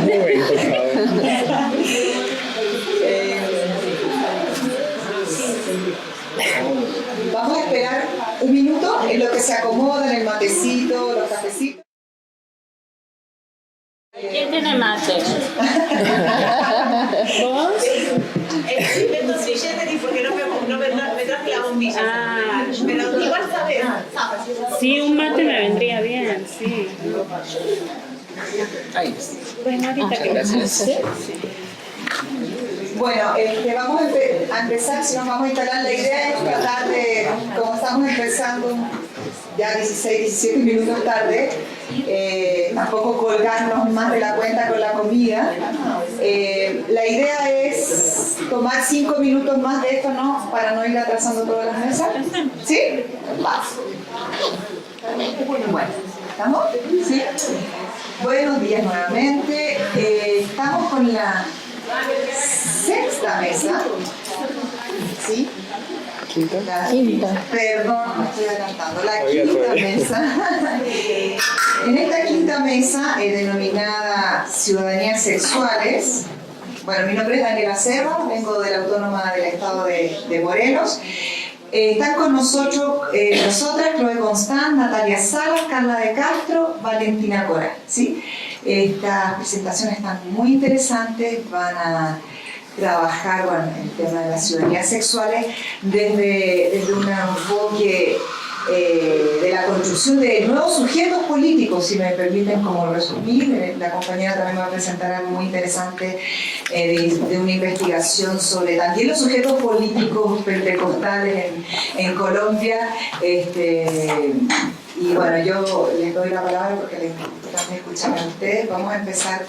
Muy por favor. Vamos a esperar un minuto en lo que se acomodan el matecito, los cafecitos. ¿Quién tiene mate? ¿Vos? Estoy viendo billetes porque no me traje la bombilla. Ah. Pero igual sabes. Sí, un mate me vendría bien, sí. Ahí. Bueno, ahorita que Gracias. Bueno, vamos a empezar, si nos vamos a instalar, la idea es tratar de, como estamos empezando ya 16, 17 minutos tarde, tampoco colgarnos más de la cuenta con la comida. La idea es tomar 5 minutos más de esto, ¿no? Para no ir atrasando todas las mesas. ¿Sí? Va. Bueno, ¿estamos? ¿Sí? Buenos días nuevamente. Estamos con la sexta mesa. ¿Sí? Quinta. Perdón, me estoy adelantando. La quinta mesa. En esta quinta mesa, denominada Ciudadanías Sexuales, bueno, mi nombre es Daniela Serra, vengo de la Autónoma del Estado de Morelos. Están con nosotros, nosotras, Chloe Constant, Natalia Salas, Carla de Castro, Valentina Cora, ¿sí? Estas presentaciones están muy interesantes, van a trabajar con el tema de las ciudadanías sexuales desde un enfoque de la construcción de nuevos sujetos políticos, si me permiten como resumir. La compañera también va a presentar algo muy interesante de una investigación sobre también los sujetos políticos pentecostales en Colombia. Y bueno, yo les doy la palabra porque les gusta escuchar a ustedes. Vamos a empezar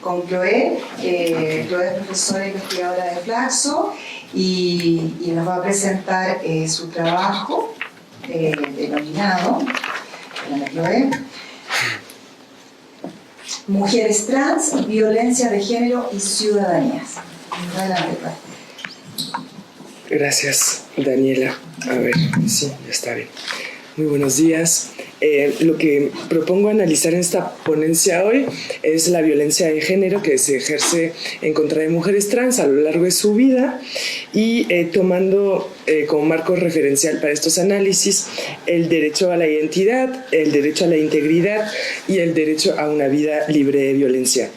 con Chloe. Chloe es profesora e investigadora de Flaxo y nos va a presentar su trabajo denominado Chloe, Mujeres Trans, Violencia de Género y Ciudadanías. Adelante, Chloe. Gracias, Daniela. A ver, sí, ya está bien. Muy buenos días. Lo que propongo analizar en esta ponencia hoy es la violencia de género que se ejerce en contra de mujeres trans a lo largo de su vida y tomando como marco referencial para estos análisis el derecho a la identidad, el derecho a la integridad y el derecho a una vida libre de violencia.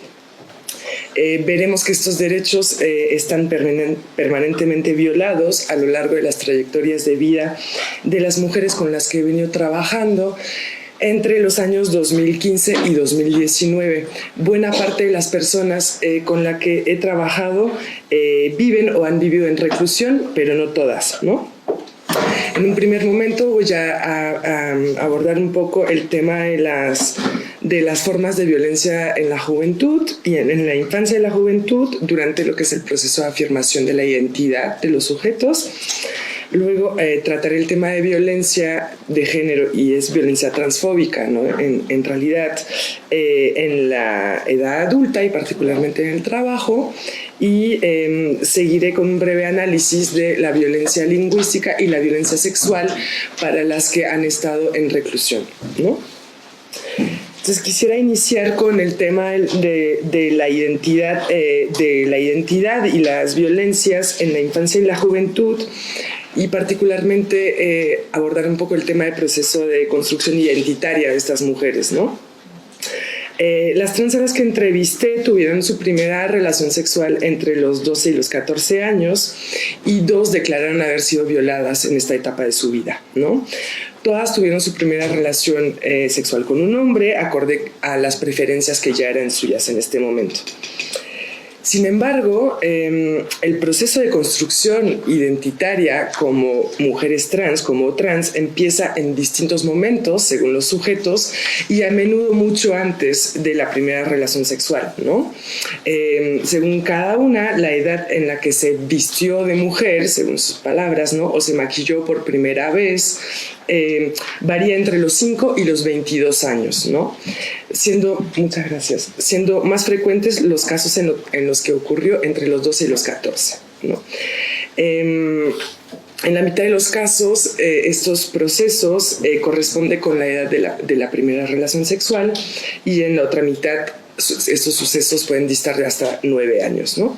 Veremos que estos derechos están permanentemente violados a lo largo de las trayectorias de vida de las mujeres con las que he venido trabajando entre los años 2015 y 2019. Buena parte de las personas con las que he trabajado viven o han vivido en reclusión, pero no todas, ¿no? En un primer momento voy a abordar un poco el tema de las formas de violencia en la juventud y en la infancia y la juventud durante lo que es el proceso de afirmación de la identidad de los sujetos. Luego trataré el tema de violencia de género y es violencia transfóbica, ¿no? En realidad en la edad adulta y particularmente en el trabajo. Y seguiré con un breve análisis de la violencia lingüística y la violencia sexual para las que han estado en reclusión, ¿no? Entonces quisiera iniciar con el tema de la identidad y las violencias en la infancia y la juventud y particularmente abordar un poco el tema del proceso de construcción identitaria de estas mujeres, ¿no? Las trans a las que entrevisté tuvieron su primera relación sexual entre los 12 y los 14 años y 2 declararon haber sido violadas en esta etapa de su vida, ¿no? Todas tuvieron su primera relación sexual con un hombre acorde a las preferencias que ya eran suyas en este momento. Sin embargo, el proceso de construcción identitaria como mujeres trans, como trans, empieza en distintos momentos, según los sujetos, y a menudo mucho antes de la primera relación sexual, ¿no? Según cada una, la edad en la que se vistió de mujer, según sus palabras, ¿no? O se maquilló por primera vez, varía entre los 5 y los 22 años, ¿no? Muchas gracias, siendo más frecuentes los casos en los que ocurrió entre los 12 y los 14, ¿no? En la mitad de los casos, estos procesos corresponden con la edad de la primera relación sexual, y en la otra mitad estos sucesos pueden distar de hasta 9 años, ¿no?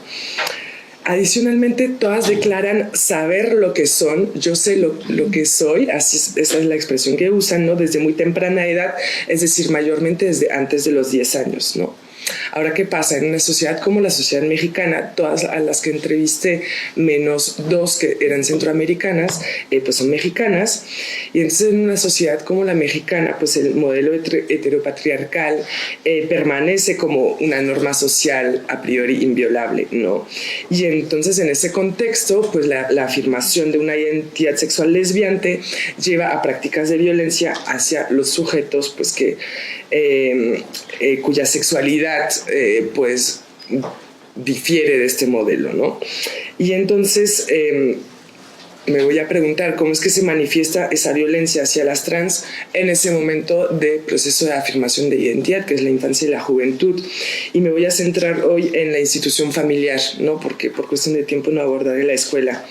Adicionalmente, todas declaran saber lo que son. Yo sé lo que soy, esa es la expresión que usan, ¿no? Desde muy temprana edad, es decir, mayormente desde antes de los 10 años, ¿no? Ahora, ¿qué pasa? En una sociedad como la sociedad mexicana, todas a las que entrevisté, menos 2 que eran centroamericanas, pues son mexicanas. Y entonces en una sociedad como la mexicana, pues el modelo heteropatriarcal permanece como una norma social a priori inviolable, ¿no? Y entonces en ese contexto, pues la afirmación de una identidad sexual lesbiante lleva a prácticas de violencia hacia los sujetos, pues que cuya sexualidad pues difiere de este modelo, ¿no? Y entonces me voy a preguntar cómo es que se manifiesta esa violencia hacia las trans en ese momento de proceso de afirmación de identidad, que es la infancia y la juventud. Y me voy a centrar hoy en la institución familiar, ¿no? Porque por cuestión de tiempo no abordaré la escuela.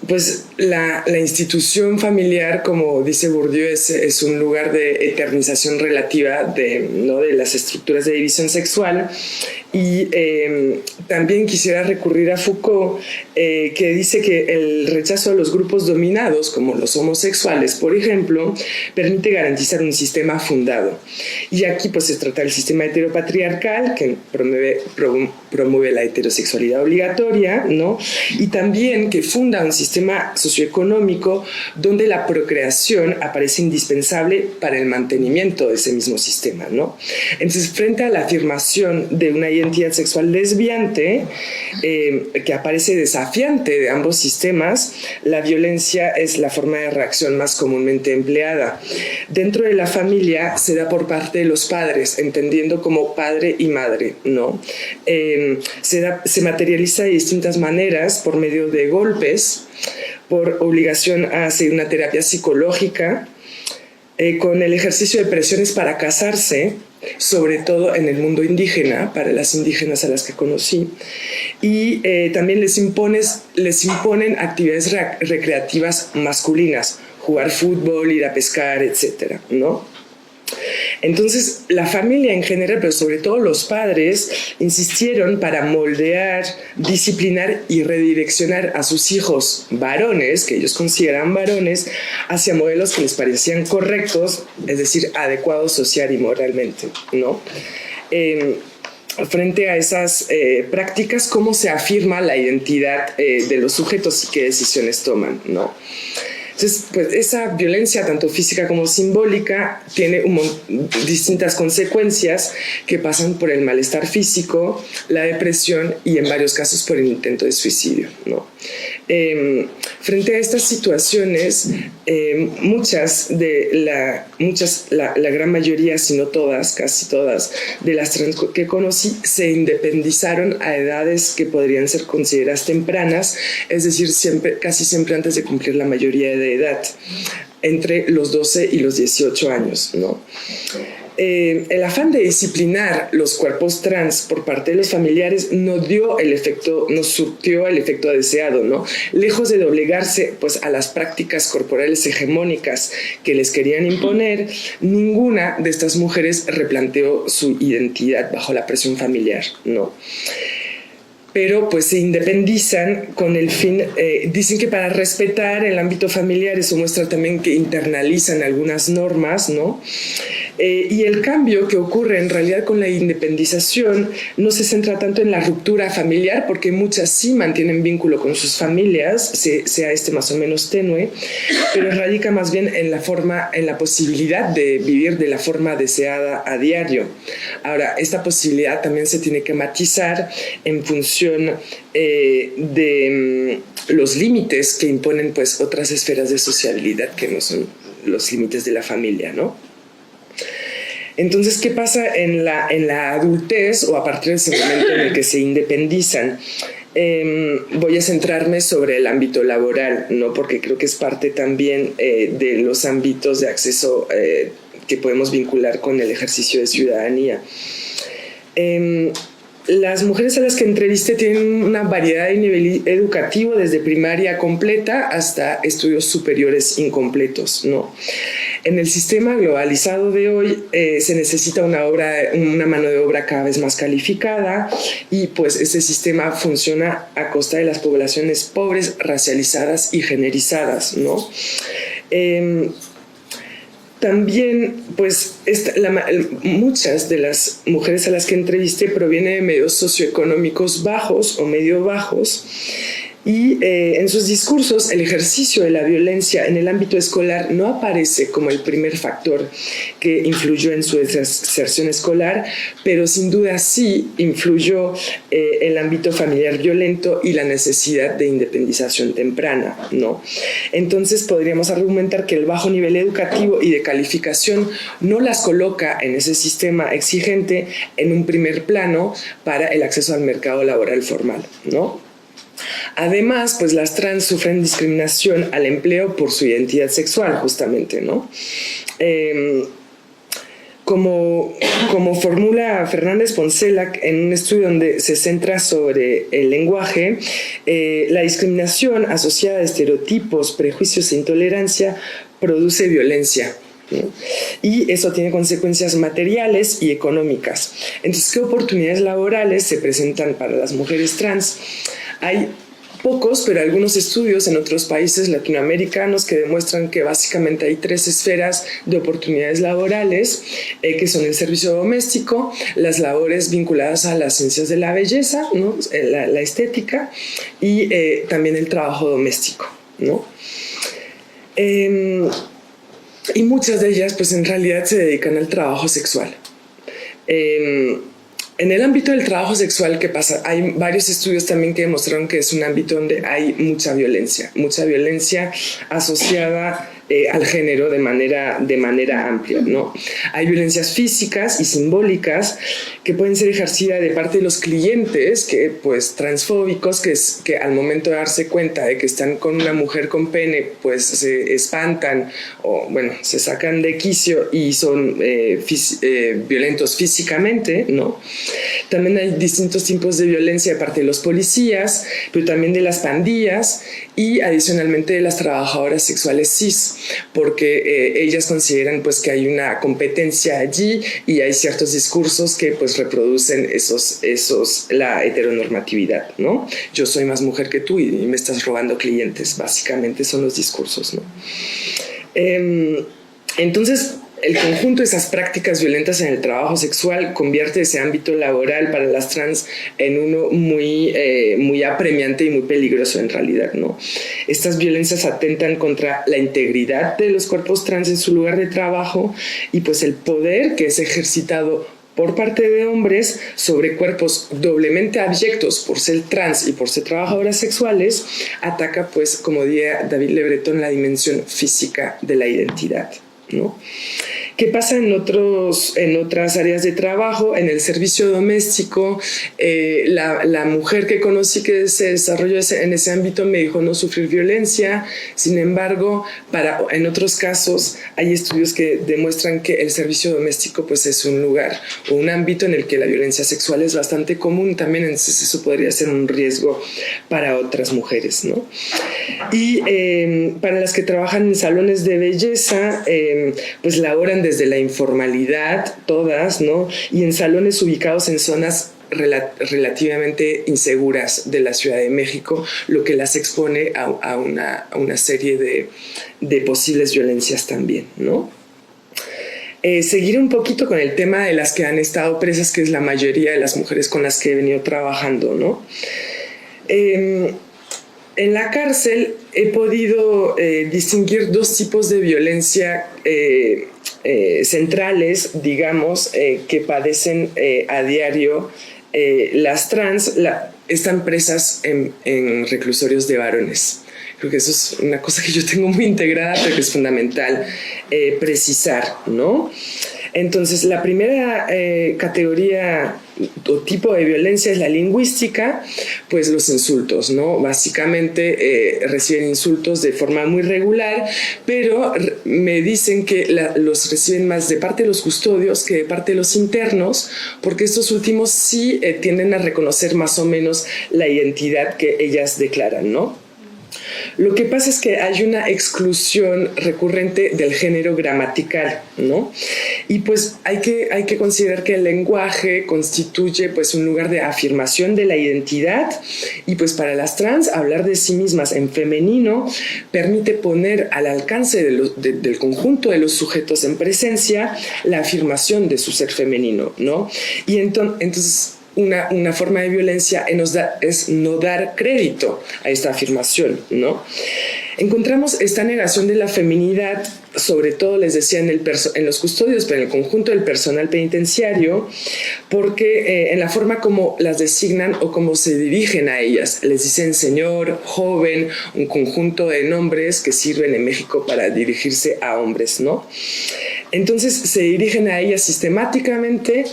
Pues la institución familiar, como dice Bourdieu, es un lugar de eternización relativa de las estructuras de división sexual. Y también quisiera recurrir a Foucault, que dice que el rechazo a los grupos dominados, como los homosexuales, por ejemplo, permite garantizar un sistema fundado. Y aquí pues se trata del sistema heteropatriarcal, que promueve la heterosexualidad obligatoria, ¿no? Y también que funda un sistema socioeconómico donde la procreación aparece indispensable para el mantenimiento de ese mismo sistema, ¿no? Entonces, frente a la afirmación de una identidad sexual lesbiante, que aparece desafiante de ambos sistemas, la violencia es la forma de reacción más comúnmente empleada. Dentro de la familia se da por parte de los padres, entendiendo como padre y madre, ¿no? Se materializa de distintas maneras, por medio de golpes, por obligación a seguir una terapia psicológica, con el ejercicio de presiones para casarse, sobre todo en el mundo indígena, para las indígenas a las que conocí, y también les imponen actividades recreativas masculinas, jugar fútbol, ir a pescar, etcétera, ¿no? Entonces, la familia en general, pero sobre todo los padres, insistieron para moldear, disciplinar y redireccionar a sus hijos varones, que ellos consideran varones, hacia modelos que les parecían correctos, es decir, adecuados social y moralmente, ¿no? Frente a esas prácticas, ¿cómo se afirma la identidad de los sujetos y qué decisiones toman, ¿no? Entonces, pues esa violencia, tanto física como simbólica, tiene distintas consecuencias que pasan por el malestar físico, la depresión y en varios casos por el intento de suicidio, ¿no? Frente a estas situaciones, la gran mayoría, si no todas, casi todas, de las trans que conocí se independizaron a edades que podrían ser consideradas tempranas, es decir, casi siempre antes de cumplir la mayoría de edad, entre los 12 y los 18 años, ¿no? El afán de disciplinar los cuerpos trans por parte de los familiares no surtió el efecto deseado, ¿no? Lejos de doblegarse pues, a las prácticas corporales hegemónicas que les querían imponer, ninguna de estas mujeres replanteó su identidad bajo la presión familiar, ¿no? Pero pues se independizan con el fin, dicen que para respetar el ámbito familiar, eso muestra también que internalizan algunas normas, ¿no? Y el cambio que ocurre en realidad con la independización no se centra tanto en la ruptura familiar, porque muchas sí mantienen vínculo con sus familias, sea más o menos tenue, pero radica más bien en la posibilidad de vivir de la forma deseada a diario. Ahora, esta posibilidad también se tiene que matizar en función de los límites que imponen pues, otras esferas de sociabilidad que no son los límites de la familia, ¿no? Entonces, ¿qué pasa en la adultez o a partir de ese momento en el que se independizan? Voy a centrarme sobre el ámbito laboral, ¿no? Porque creo que es parte también de los ámbitos de acceso que podemos vincular con el ejercicio de ciudadanía. las mujeres a las que entrevisté tienen una variedad de nivel educativo, desde primaria completa hasta estudios superiores incompletos, ¿no? En el sistema globalizado de hoy se necesita una mano de obra cada vez más calificada, y pues este sistema funciona a costa de las poblaciones pobres, racializadas y generizadas, ¿no? También, pues, muchas de las mujeres a las que entrevisté provienen de medios socioeconómicos bajos o medio bajos, y en sus discursos el ejercicio de la violencia en el ámbito escolar no aparece como el primer factor que influyó en su deserción escolar, pero sin duda sí influyó el ámbito familiar violento y la necesidad de independización temprana, ¿no? Entonces podríamos argumentar que el bajo nivel educativo y de calificación no las coloca en ese sistema exigente en un primer plano para el acceso al mercado laboral formal, ¿no? Además, pues las trans sufren discriminación al empleo por su identidad sexual, justamente, ¿no? Como formula Fernández Poncela en un estudio donde se centra sobre el lenguaje, la discriminación asociada a estereotipos, prejuicios e intolerancia produce violencia, ¿no? Y eso tiene consecuencias materiales y económicas. Entonces, ¿qué oportunidades laborales se presentan para las mujeres trans? Hay pocos, pero algunos estudios en otros países latinoamericanos que demuestran que básicamente hay 3 esferas de oportunidades laborales, que son el servicio doméstico, las labores vinculadas a las ciencias de la belleza, ¿no? la estética, y también el trabajo doméstico, ¿no? Y muchas de ellas, pues en realidad se dedican al trabajo sexual. En el ámbito del trabajo sexual, ¿qué pasa? Hay varios estudios también que demostraron que es un ámbito donde hay mucha violencia asociada al género de manera amplia, ¿no? Hay violencias físicas y simbólicas que pueden ser ejercidas de parte de los clientes, que pues transfóbicos, que al momento de darse cuenta de que están con una mujer con pene, pues se espantan o bueno, se sacan de quicio y son violentos físicamente, ¿no? También hay distintos tipos de violencia de parte de los policías, pero también de las pandillas y adicionalmente de las trabajadoras sexuales cis, porque ellas consideran pues que hay una competencia allí y hay ciertos discursos que pues reproducen la heteronormatividad, ¿no? Yo soy más mujer que tú y me estás robando clientes, básicamente son los discursos, ¿no? Entonces, el conjunto de esas prácticas violentas en el trabajo sexual convierte ese ámbito laboral para las trans en uno muy apremiante y muy peligroso en realidad, ¿no? Estas violencias atentan contra la integridad de los cuerpos trans en su lugar de trabajo y pues el poder que es ejercitado por parte de hombres sobre cuerpos doblemente abyectos por ser trans y por ser trabajadoras sexuales, ataca pues, como diría David Le Breton, la dimensión física de la identidad, ¿no? ¿Qué pasa en otras áreas de trabajo? En el servicio doméstico, la mujer que conocí que se desarrolló en ese ámbito me dijo no sufrir violencia. Sin embargo, en otros casos hay estudios que demuestran que el servicio doméstico pues, es un lugar o un ámbito en el que la violencia sexual es bastante común. También entonces eso podría ser un riesgo para otras mujeres, ¿no? Y para las que trabajan en salones de belleza, pues laboran desde la informalidad, todas, ¿no? Y en salones ubicados en zonas relativamente inseguras de la Ciudad de México, lo que las expone a una serie de posibles violencias también, ¿no? Seguir un poquito con el tema de las que han estado presas, que es la mayoría de las mujeres con las que he venido trabajando, ¿no? En la cárcel he podido distinguir 2 tipos de violencia centrales, digamos, que padecen a diario las trans. Están presas en reclusorios de varones. Creo que eso es una cosa que yo tengo muy integrada, pero que es fundamental precisar, ¿no? Entonces, la primera categoría o tipo de violencia es la lingüística, pues los insultos, ¿no? Básicamente reciben insultos de forma muy regular, pero me dicen que los reciben más de parte de los custodios que de parte de los internos, porque estos últimos sí tienden a reconocer más o menos la identidad que ellas declaran, ¿no? Lo que pasa es que hay una exclusión recurrente del género gramatical, ¿no? Y pues hay que considerar que el lenguaje constituye pues un lugar de afirmación de la identidad, y pues para las trans hablar de sí mismas en femenino permite poner al alcance del conjunto de los sujetos en presencia la afirmación de su ser femenino, ¿no? Y entonces una forma de violencia es no dar crédito a esta afirmación, ¿no? Encontramos esta negación de la feminidad, sobre todo, les decía, en los custodios, pero en el conjunto del personal penitenciario, porque en la forma como las designan o como se dirigen a ellas. Les dicen señor, joven, un conjunto de nombres que sirven en México para dirigirse a hombres, ¿no? Entonces se dirigen a ellas sistemáticamente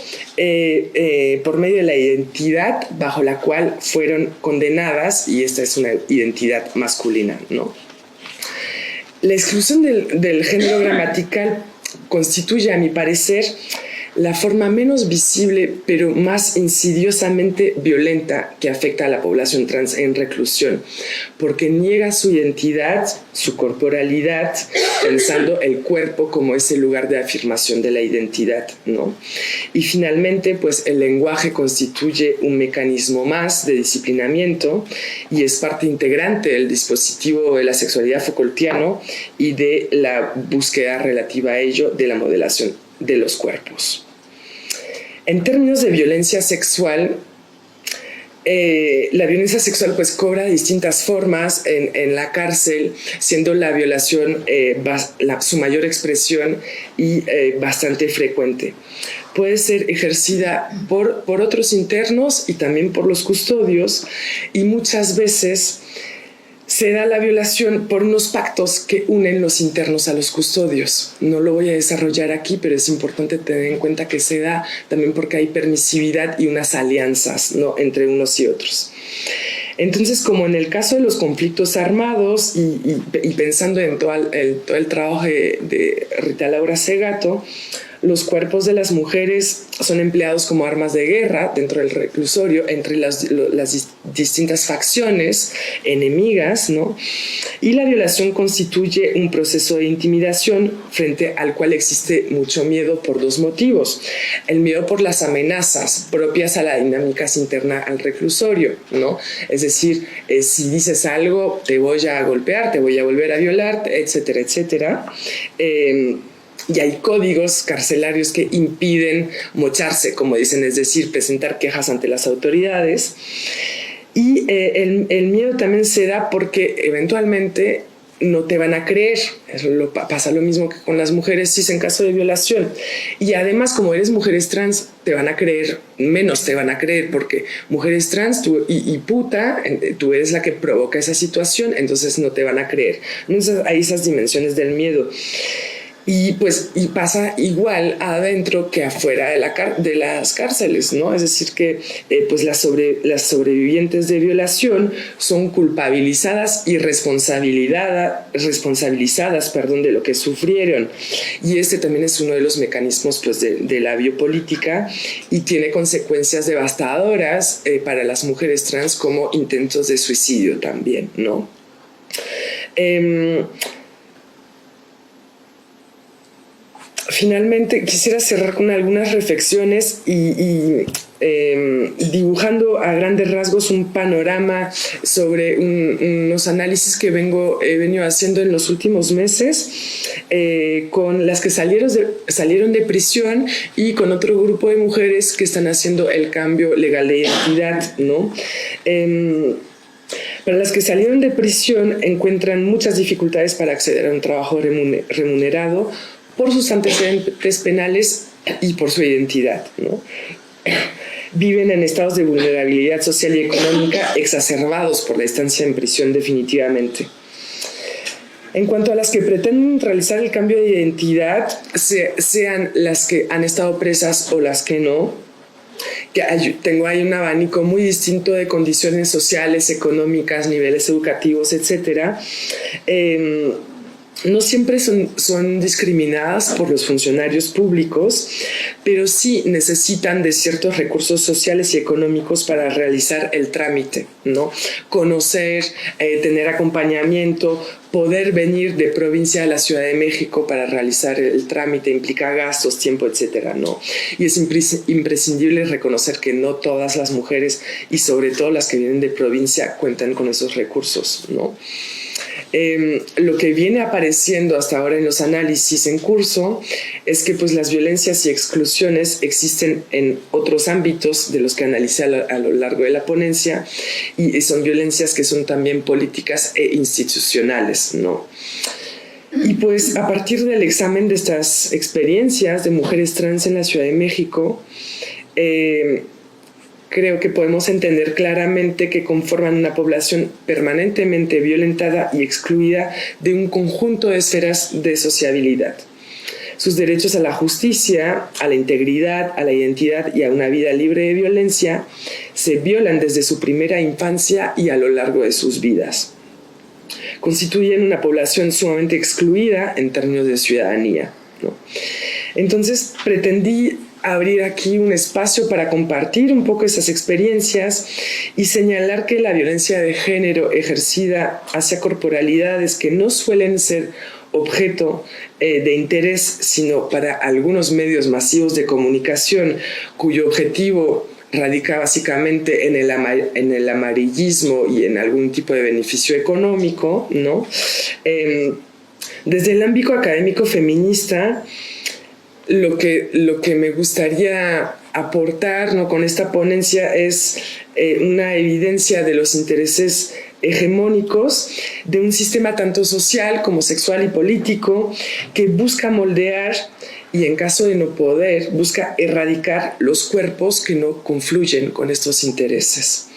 por medio de la identidad bajo la cual fueron condenadas, y esta es una identidad masculina, ¿no? La exclusión del género gramatical constituye, a mi parecer, la forma menos visible pero más insidiosamente violenta que afecta a la población trans en reclusión, porque niega su identidad, su corporalidad, pensando el cuerpo como ese lugar de afirmación de la identidad, ¿no? Y finalmente, pues el lenguaje constituye un mecanismo más de disciplinamiento y es parte integrante del dispositivo de la sexualidad Foucaultiano y de la búsqueda relativa a ello de la modelación de los cuerpos. En términos de violencia sexual, la violencia sexual pues cobra distintas formas en la cárcel, siendo la violación su mayor expresión y bastante frecuente. Puede ser ejercida por otros internos y también por los custodios, y muchas veces se da la violación por unos pactos que unen los internos a los custodios. No lo voy a desarrollar aquí, pero es importante tener en cuenta que se da también porque hay permisividad y unas alianzas, ¿no?, entre unos y otros. Entonces, como en el caso de los conflictos armados y pensando en todo el trabajo de Rita Laura Segato, los cuerpos de las mujeres son empleados como armas de guerra dentro del reclusorio entre las distintas facciones enemigas, ¿no? Y la violación constituye un proceso de intimidación frente al cual existe mucho miedo por dos motivos. El miedo por las amenazas propias a la dinámica interna al reclusorio, ¿no? Es decir, si dices algo, te voy a golpear, te voy a volver a violar, etcétera, etcétera. Y hay códigos carcelarios que impiden mocharse, como dicen, es decir, presentar quejas ante las autoridades. Y el miedo también se da porque eventualmente no te van a creer. Pasa lo mismo que con las mujeres cis en caso de violación. Y además, como eres mujeres trans, te van a creer, menos te van a creer, porque mujeres trans y puta, tú eres la que provoca esa situación, entonces no te van a creer. Entonces hay esas dimensiones del miedo. Y pasa igual adentro que afuera de las cárceles, ¿no? Es decir, que pues las sobrevivientes de violación son culpabilizadas y responsabilizadas, de lo que sufrieron. Y este también es uno de los mecanismos pues, de la biopolítica, y tiene consecuencias devastadoras para las mujeres trans, como intentos de suicidio también, ¿no? Finalmente quisiera cerrar con algunas reflexiones y dibujando a grandes rasgos un panorama sobre unos análisis que he venido haciendo en los últimos meses con las que salieron de prisión y con otro grupo de mujeres que están haciendo el cambio legal de identidad, ¿no? Para las que salieron de prisión encuentran muchas dificultades para acceder a un trabajo remunerado por sus antecedentes penales y por su identidad, ¿no? Viven en estados de vulnerabilidad social y económica exacerbados por la estancia en prisión definitivamente. En cuanto a las que pretenden realizar el cambio de identidad, sean las que han estado presas o las que no, que tengo ahí un abanico muy distinto de condiciones sociales, económicas, niveles educativos, etc. No siempre son discriminadas por los funcionarios públicos, pero sí necesitan de ciertos recursos sociales y económicos para realizar el trámite, ¿no? Conocer, tener acompañamiento, poder venir de provincia a la Ciudad de México para realizar el trámite implica gastos, tiempo, etcétera, ¿no? Y es imprescindible reconocer que no todas las mujeres, y sobre todo las que vienen de provincia, cuentan con esos recursos, ¿no? Lo que viene apareciendo hasta ahora en los análisis en curso es que pues, las violencias y exclusiones existen en otros ámbitos de los que analicé a lo largo de la ponencia, y son violencias que son también políticas e institucionales, ¿no? Y pues a partir del examen de estas experiencias de mujeres trans en la Ciudad de México, creo que podemos entender claramente que conforman una población permanentemente violentada y excluida de un conjunto de esferas de sociabilidad. Sus derechos a la justicia, a la integridad, a la identidad y a una vida libre de violencia se violan desde su primera infancia y a lo largo de sus vidas. Constituyen una población sumamente excluida en términos de ciudadanía, ¿no? Entonces pretendí abrir aquí un espacio para compartir un poco esas experiencias y señalar que la violencia de género ejercida hacia corporalidades que no suelen ser objeto de interés, sino para algunos medios masivos de comunicación cuyo objetivo radica básicamente en el amarillismo y en algún tipo de beneficio económico, ¿no? Desde el ámbito académico feminista, lo que me gustaría aportar, ¿no?, con esta ponencia es una evidencia de los intereses hegemónicos de un sistema tanto social como sexual y político que busca moldear y, en caso de no poder, busca erradicar los cuerpos que no confluyen con estos intereses.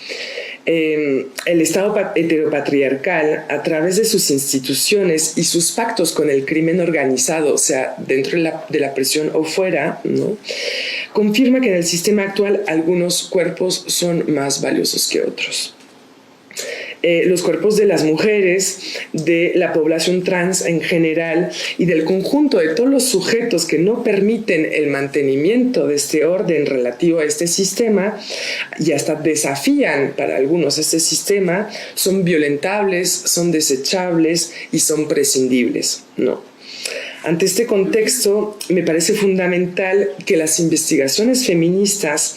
El Estado heteropatriarcal, a través de sus instituciones y sus pactos con el crimen organizado, o sea, dentro de la prisión o fuera, ¿no?, confirma que en el sistema actual algunos cuerpos son más valiosos que otros. Los cuerpos de las mujeres, de la población trans en general y del conjunto de todos los sujetos que no permiten el mantenimiento de este orden relativo a este sistema y hasta desafían para algunos este sistema, son violentables, son desechables y son prescindibles, ¿no? Ante este contexto, me parece fundamental que las investigaciones feministas,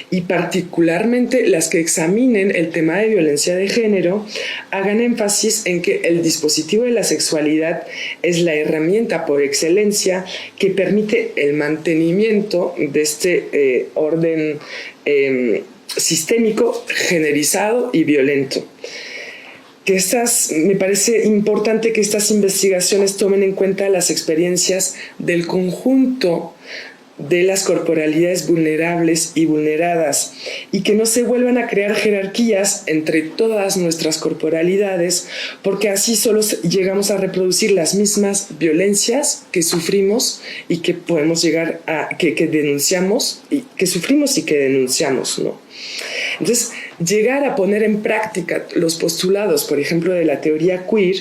y particularmente las que examinen el tema de violencia de género, hagan énfasis en que el dispositivo de la sexualidad es la herramienta por excelencia que permite el mantenimiento de este orden sistémico, generizado y violento. Me parece importante que estas investigaciones tomen en cuenta las experiencias del conjunto de las corporalidades vulnerables y vulneradas, y que no se vuelvan a crear jerarquías entre todas nuestras corporalidades, porque así solo llegamos a reproducir las mismas violencias que sufrimos y que podemos llegar a que denunciamos, y que sufrimos y que denunciamos, ¿no? Entonces, llegar a poner en práctica los postulados, por ejemplo, de la teoría queer,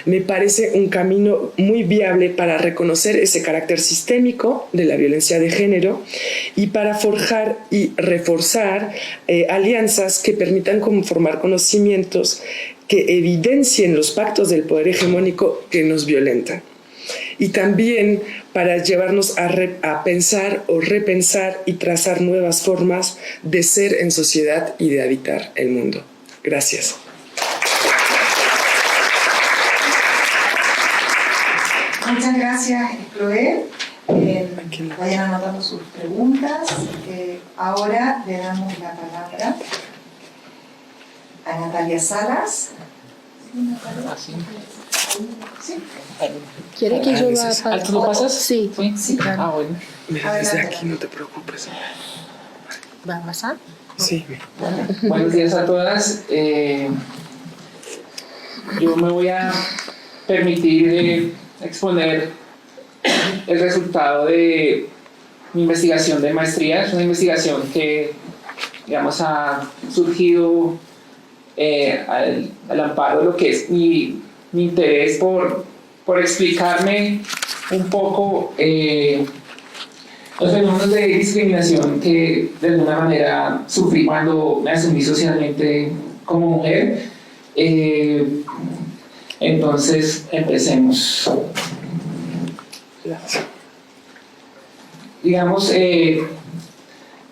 me parece un camino muy viable para reconocer ese carácter sistémico de la violencia de género y para forjar y reforzar alianzas que permitan conformar conocimientos que evidencien los pactos del poder hegemónico que nos violentan. Y también para llevarnos a pensar o repensar y trazar nuevas formas de ser en sociedad y de habitar el mundo. Gracias. Muchas gracias, Chloe. Vayan anotando sus preguntas. Ahora le damos la palabra a Natalia Salas. Sí. ¿Quiere que yo vaya? ¿Tú lo pasas? Sí. Sí, claro. Ah, bueno. Mira, desde aquí no te preocupes. ¿Va a pasar? Sí. Buenos días a todas. Yo me voy a permitir exponer el resultado de mi investigación de maestría. Es una investigación que, digamos, ha surgido al amparo de lo que es mi interés por explicarme un poco los fenómenos de discriminación que de alguna manera sufrí cuando me asumí socialmente como mujer. Entonces, empecemos. Digamos, ¿qué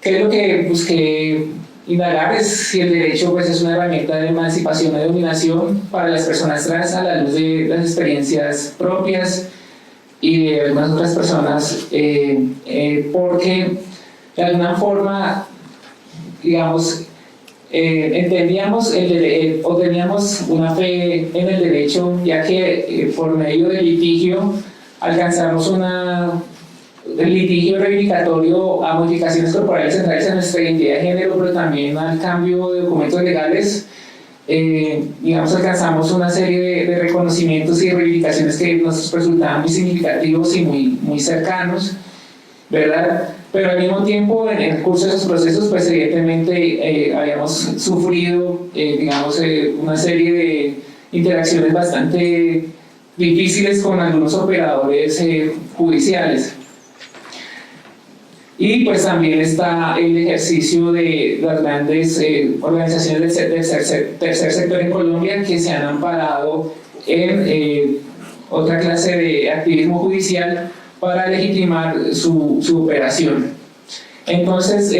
es lo que busqué indagar? Es si el derecho pues, es una herramienta de emancipación y de dominación para las personas trans a la luz de las experiencias propias y de algunas otras personas, porque de alguna forma, digamos, entendíamos o teníamos una fe en el derecho, ya que por medio del litigio alcanzamos el litigio reivindicatorio a modificaciones corporales centrales en nuestra identidad de género, pero también al cambio de documentos legales. Digamos, alcanzamos una serie de reconocimientos y reivindicaciones que nos resultaban muy significativos y muy cercanos, ¿verdad? Pero al mismo tiempo, en el curso de esos procesos, pues evidentemente habíamos sufrido, digamos, una serie de interacciones bastante difíciles con algunos operadores judiciales. Y pues también está el ejercicio de las grandes organizaciones del tercer sector en Colombia que se han amparado en otra clase de activismo judicial para legitimar su operación. Entonces,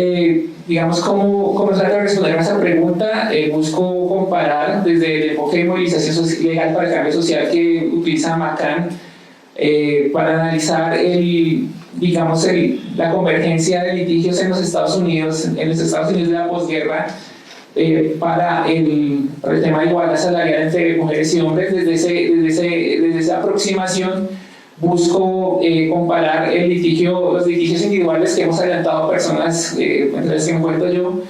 digamos, ¿cómo trato de responder a esa pregunta? Busco comparar desde el enfoque de movilización legal para el cambio social que utiliza Macan para analizar la convergencia de litigios en los Estados Unidos de la posguerra, para el tema de igualdad salarial entre mujeres y hombres. Desde esa aproximación busco comparar los litigios individuales que hemos adelantado personas, entre las que me encuentro yo,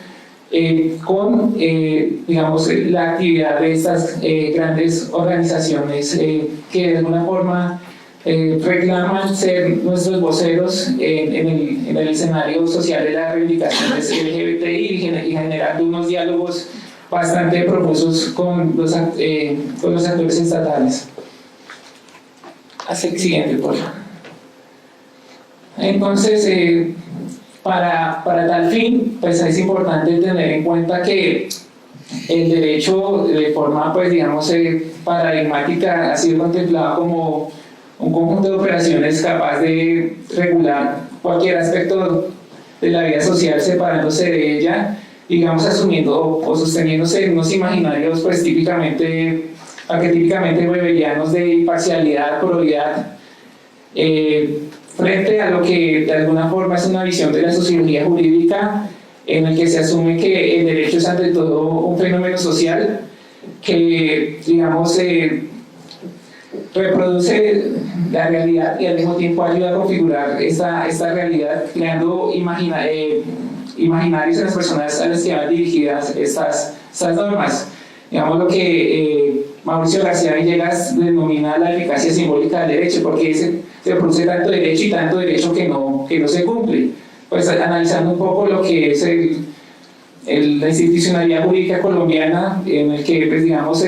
con digamos, la actividad de estas grandes organizaciones que de alguna forma reclaman ser nuestros voceros en el escenario social de las reivindicaciones LGBTI y generando unos diálogos bastante profusos con los actores estatales. Siguiente, por favor. Entonces, para tal fin, pues es importante tener en cuenta que el derecho de forma, pues digamos, paradigmática ha sido contemplado como un conjunto de operaciones capaz de regular cualquier aspecto de la vida social separándose de ella, digamos, asumiendo o sosteniéndose en unos imaginarios pues típicamente weberianos de imparcialidad, probidad, frente a lo que de alguna forma es una visión de la sociología jurídica en el que se asume que el derecho es ante todo un fenómeno social que, digamos, reproduce la realidad y al mismo tiempo ayuda a configurar esta realidad, creando imaginarios en las personas a las que van dirigidas estas normas. Digamos lo que Mauricio García Villegas denomina la eficacia simbólica del derecho, porque se produce tanto derecho y tanto derecho que no se cumple. Pues analizando un poco lo que es la institucionalidad jurídica colombiana, en el que, pues, digamos,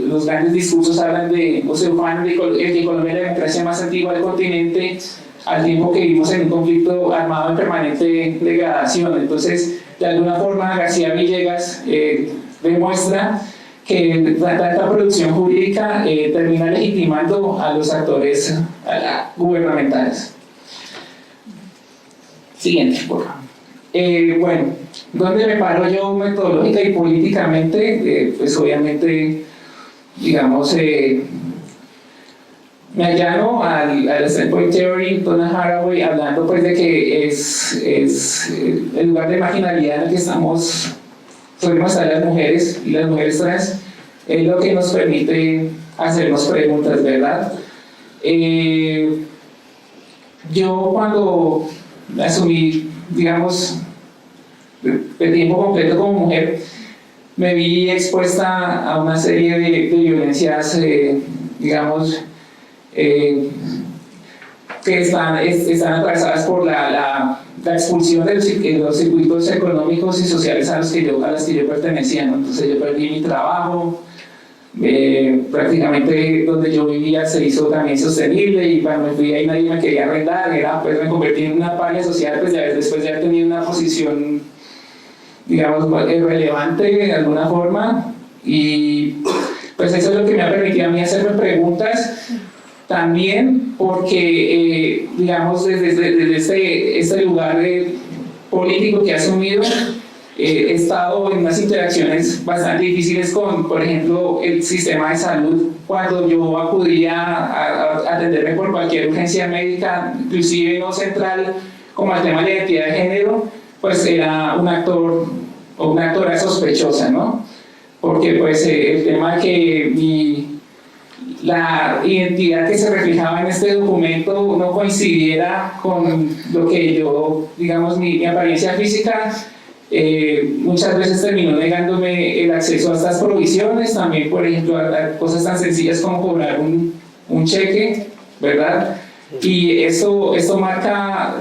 los grandes discursos hablan o se ufanan de que Colombia es la democracia más antigua del continente, al tiempo que vivimos en un conflicto armado en permanente degradación. Entonces, de alguna forma, García Villegas demuestra que tanta producción jurídica termina legitimando a los actores gubernamentales. Siguiente, por favor. Bueno, ¿dónde me paro yo metodológica y políticamente? Pues obviamente, digamos, me allano al Standpoint Theory, Donna Haraway, hablando pues de que es el lugar de marginalidad en el que solemos estar las mujeres y las mujeres trans, es lo que nos permite hacernos preguntas, ¿verdad? Yo cuando asumí, digamos, de tiempo completo como mujer, me vi expuesta a una serie de violencias, digamos, que están atravesadas por la expulsión de los circuitos económicos y sociales a los que yo pertenecía, ¿no? Entonces yo perdí mi trabajo, prácticamente donde yo vivía se hizo también sostenible, y cuando me fui ahí nadie me quería arrendar, pues me convertí en una paria social, pues ya después ya tenía una posición, digamos, relevante de alguna forma, y pues eso es lo que me ha permitido a mí hacerme preguntas. También porque, digamos, desde este lugar político que he asumido, he estado en unas interacciones bastante difíciles con, por ejemplo, el sistema de salud. Cuando yo acudía a atenderme por cualquier urgencia médica, inclusive no central, como el tema de la identidad de género, pues era un actor o una actora sospechosa, ¿no? Porque pues el tema que la identidad que se reflejaba en este documento no coincidiera con lo que yo, digamos, mi apariencia física, muchas veces terminó negándome el acceso a estas provisiones, también, por ejemplo, a cosas tan sencillas como cobrar un cheque, ¿verdad? Y esto marca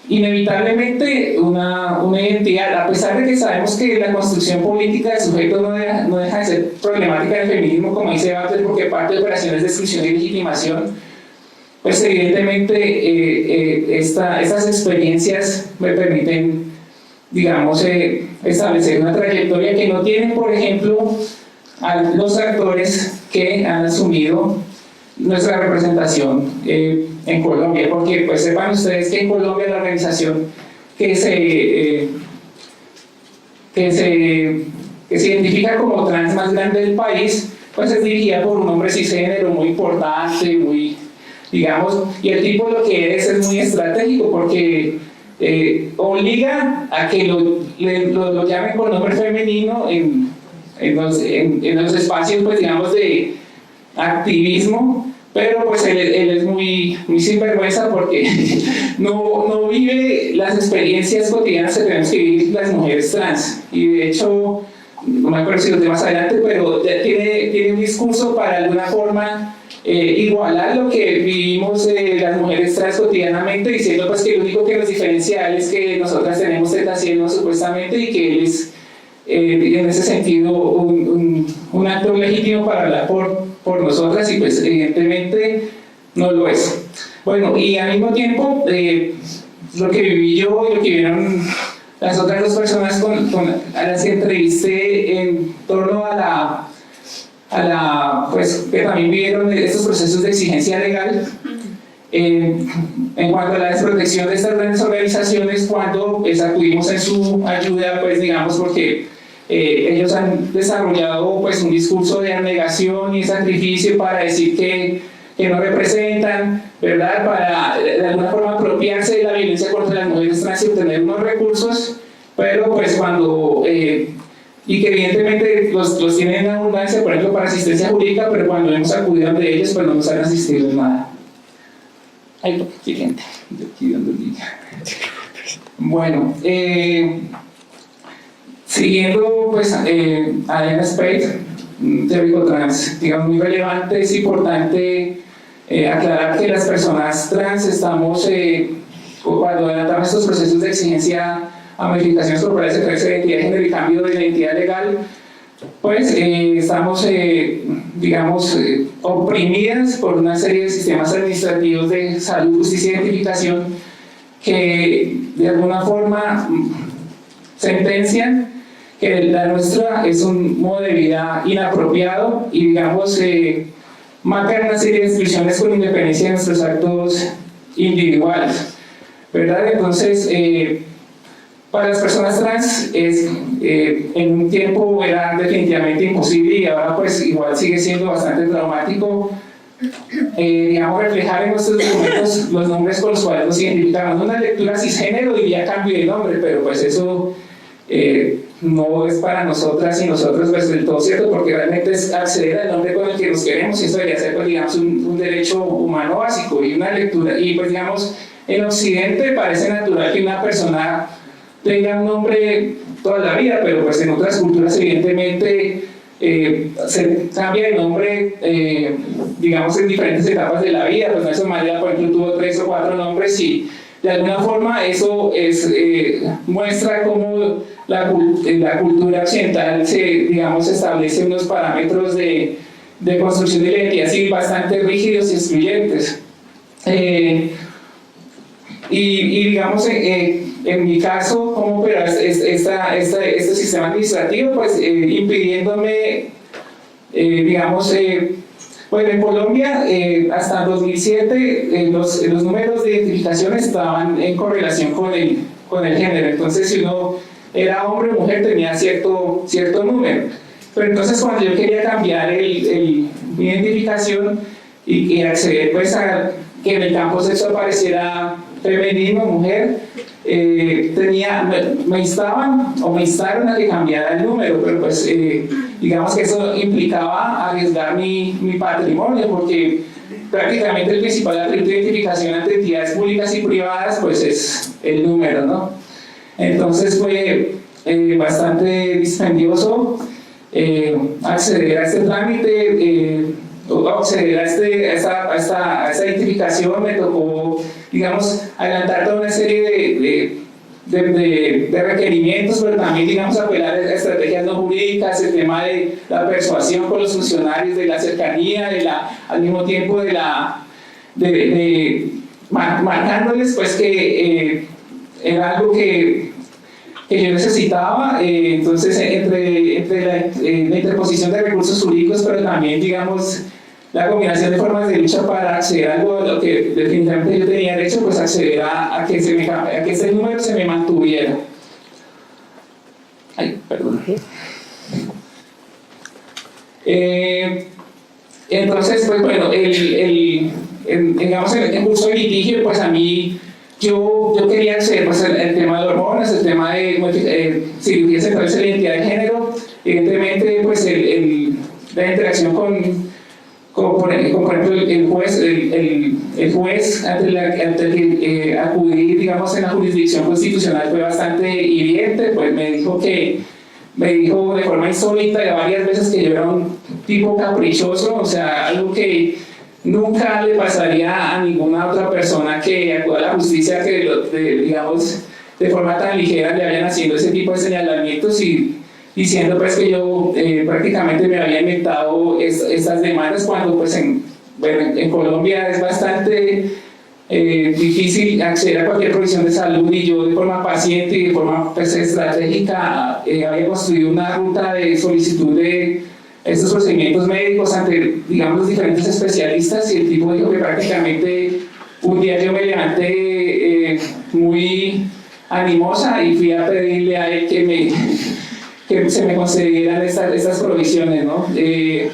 inevitablemente una identidad, a pesar de que sabemos que la construcción política del sujeto no deja de ser problemática del feminismo, como dice Butler, porque parte de operaciones de exclusión y legitimación, pues evidentemente estas experiencias me permiten, digamos, establecer una trayectoria que no tienen, por ejemplo, a los actores que han asumido nuestra representación en Colombia, porque pues sepan ustedes que en Colombia la organización que se identifica como trans más grande del país, pues es dirigida por un hombre cisgénero muy importante, muy, digamos, y el tipo lo que es muy estratégico, porque obliga a que lo llamen con nombre femenino en los espacios, pues digamos, de activismo, pero pues él es muy sinvergüenza porque no vive las experiencias cotidianas que tenemos que vivir las mujeres trans, y de hecho, no me acuerdo si lo tengo más adelante, pero tiene un discurso para de alguna forma igualar lo que vivimos las mujeres trans cotidianamente, diciendo pues que lo único que nos diferencia a él es que nosotras tenemos tetacieno supuestamente, y que él es en ese sentido un acto legítimo para hablar por nosotras, y pues evidentemente no lo es. Bueno, y al mismo tiempo lo que viví yo y lo que vieron las otras dos personas a las que entrevisté en torno a la pues que también vivieron estos procesos de exigencia legal en cuanto a la desprotección de estas grandes organizaciones, cuando acudimos en su ayuda, pues digamos, porque ellos han desarrollado pues un discurso de abnegación y sacrificio para decir que no representan, ¿verdad? Para de alguna forma apropiarse de la violencia contra las mujeres trans y obtener unos recursos, pero pues cuando y que evidentemente los tienen en abundancia, por ejemplo, para asistencia jurídica, pero cuando hemos acudido de ellos, pues no nos han asistido en nada. Ahí, siguiente. Bueno, siguiendo pues a Diana Spade, un teórico trans, digamos, muy relevante. Es importante aclarar que las personas trans estamos, cuando adelantamos estos procesos de exigencia a modificaciones corporales de identidad de género y cambio de identidad legal, pues estamos, digamos, oprimidas por una serie de sistemas administrativos de salud, justicia e identificación que de alguna forma sentencian que la nuestra es un modo de vida inapropiado y, digamos, marcan una serie de exclusiones con independencia de nuestros actos individuales, ¿verdad? Entonces, para las personas trans en un tiempo era definitivamente imposible, y ahora pues igual sigue siendo bastante traumático, digamos, reflejar en nuestros documentos los nombres con los cuales nos identificamos. Una lectura cisgénero diría cambio de nombre, pero pues eso no es para nosotras y nosotros pues del todo cierto, porque realmente es acceder al nombre con el que nos queremos, y eso debería ser pues, digamos, un derecho humano básico, y una lectura, y pues digamos, en Occidente parece natural que una persona tenga un nombre toda la vida, pero pues en otras culturas evidentemente se cambia de nombre, digamos, en diferentes etapas de la vida. Pues Nelson Mandela, por ejemplo, tuvo 3 o 4 nombres y de alguna forma eso muestra cómo la cultura occidental digamos, establece unos parámetros de construcción de la identidad civil bastante rígidos y excluyentes. Y digamos, en mi caso, ¿cómo opera este sistema administrativo? Pues impidiéndome, digamos, bueno, en Colombia hasta 2007 los números de identificación estaban en correlación con el género. Entonces, si uno era hombre o mujer, tenía cierto número. Pero entonces, cuando yo quería cambiar mi identificación y acceder pues, a que en el campo sexo apareciera femenino, mujer, me instaron a que cambiara el número, pero pues digamos que eso implicaba arriesgar mi patrimonio, porque prácticamente el principal atributo de identificación ante entidades públicas y privadas pues es el número, ¿no? Entonces fue bastante dispendioso acceder a este trámite, acceder a esta identificación. Me tocó, digamos, adelantar toda una serie de requerimientos, pero también, digamos, apelar a estrategias no jurídicas, el tema de la persuasión con los funcionarios, de la cercanía, al mismo tiempo marcándoles pues que era algo que yo necesitaba. Entonces entre la interposición de recursos jurídicos, pero también, digamos, la combinación de formas de lucha para acceder a algo a lo que definitivamente yo tenía derecho, pues acceder a que ese número se me mantuviera. Ay, perdón. Entonces, pues bueno, digamos, en el curso de litigio, pues a mí, yo quería acceder pues, al tema de hormonas, el tema de cirugía central de la identidad de género, evidentemente, pues la interacción con por ejemplo, el juez ante el que acudí, digamos, en la jurisdicción constitucional fue bastante hiriente, pues me dijo de forma insólita y varias veces que yo era un tipo caprichoso, o sea, algo que nunca le pasaría a ninguna otra persona que acuda a la justicia, que digamos, de forma tan ligera le vayan haciendo ese tipo de señalamientos y diciendo pues que yo prácticamente me había inventado estas demandas, cuando pues en Colombia es bastante difícil acceder a cualquier provisión de salud, y yo de forma paciente y de forma pues, estratégica había construido una ruta de solicitud de estos procedimientos médicos ante, digamos, los diferentes especialistas, y el tipo dijo que prácticamente un día yo me levanté muy animosa y fui a pedirle a él que se me concedieran estas provisiones, ¿no? Y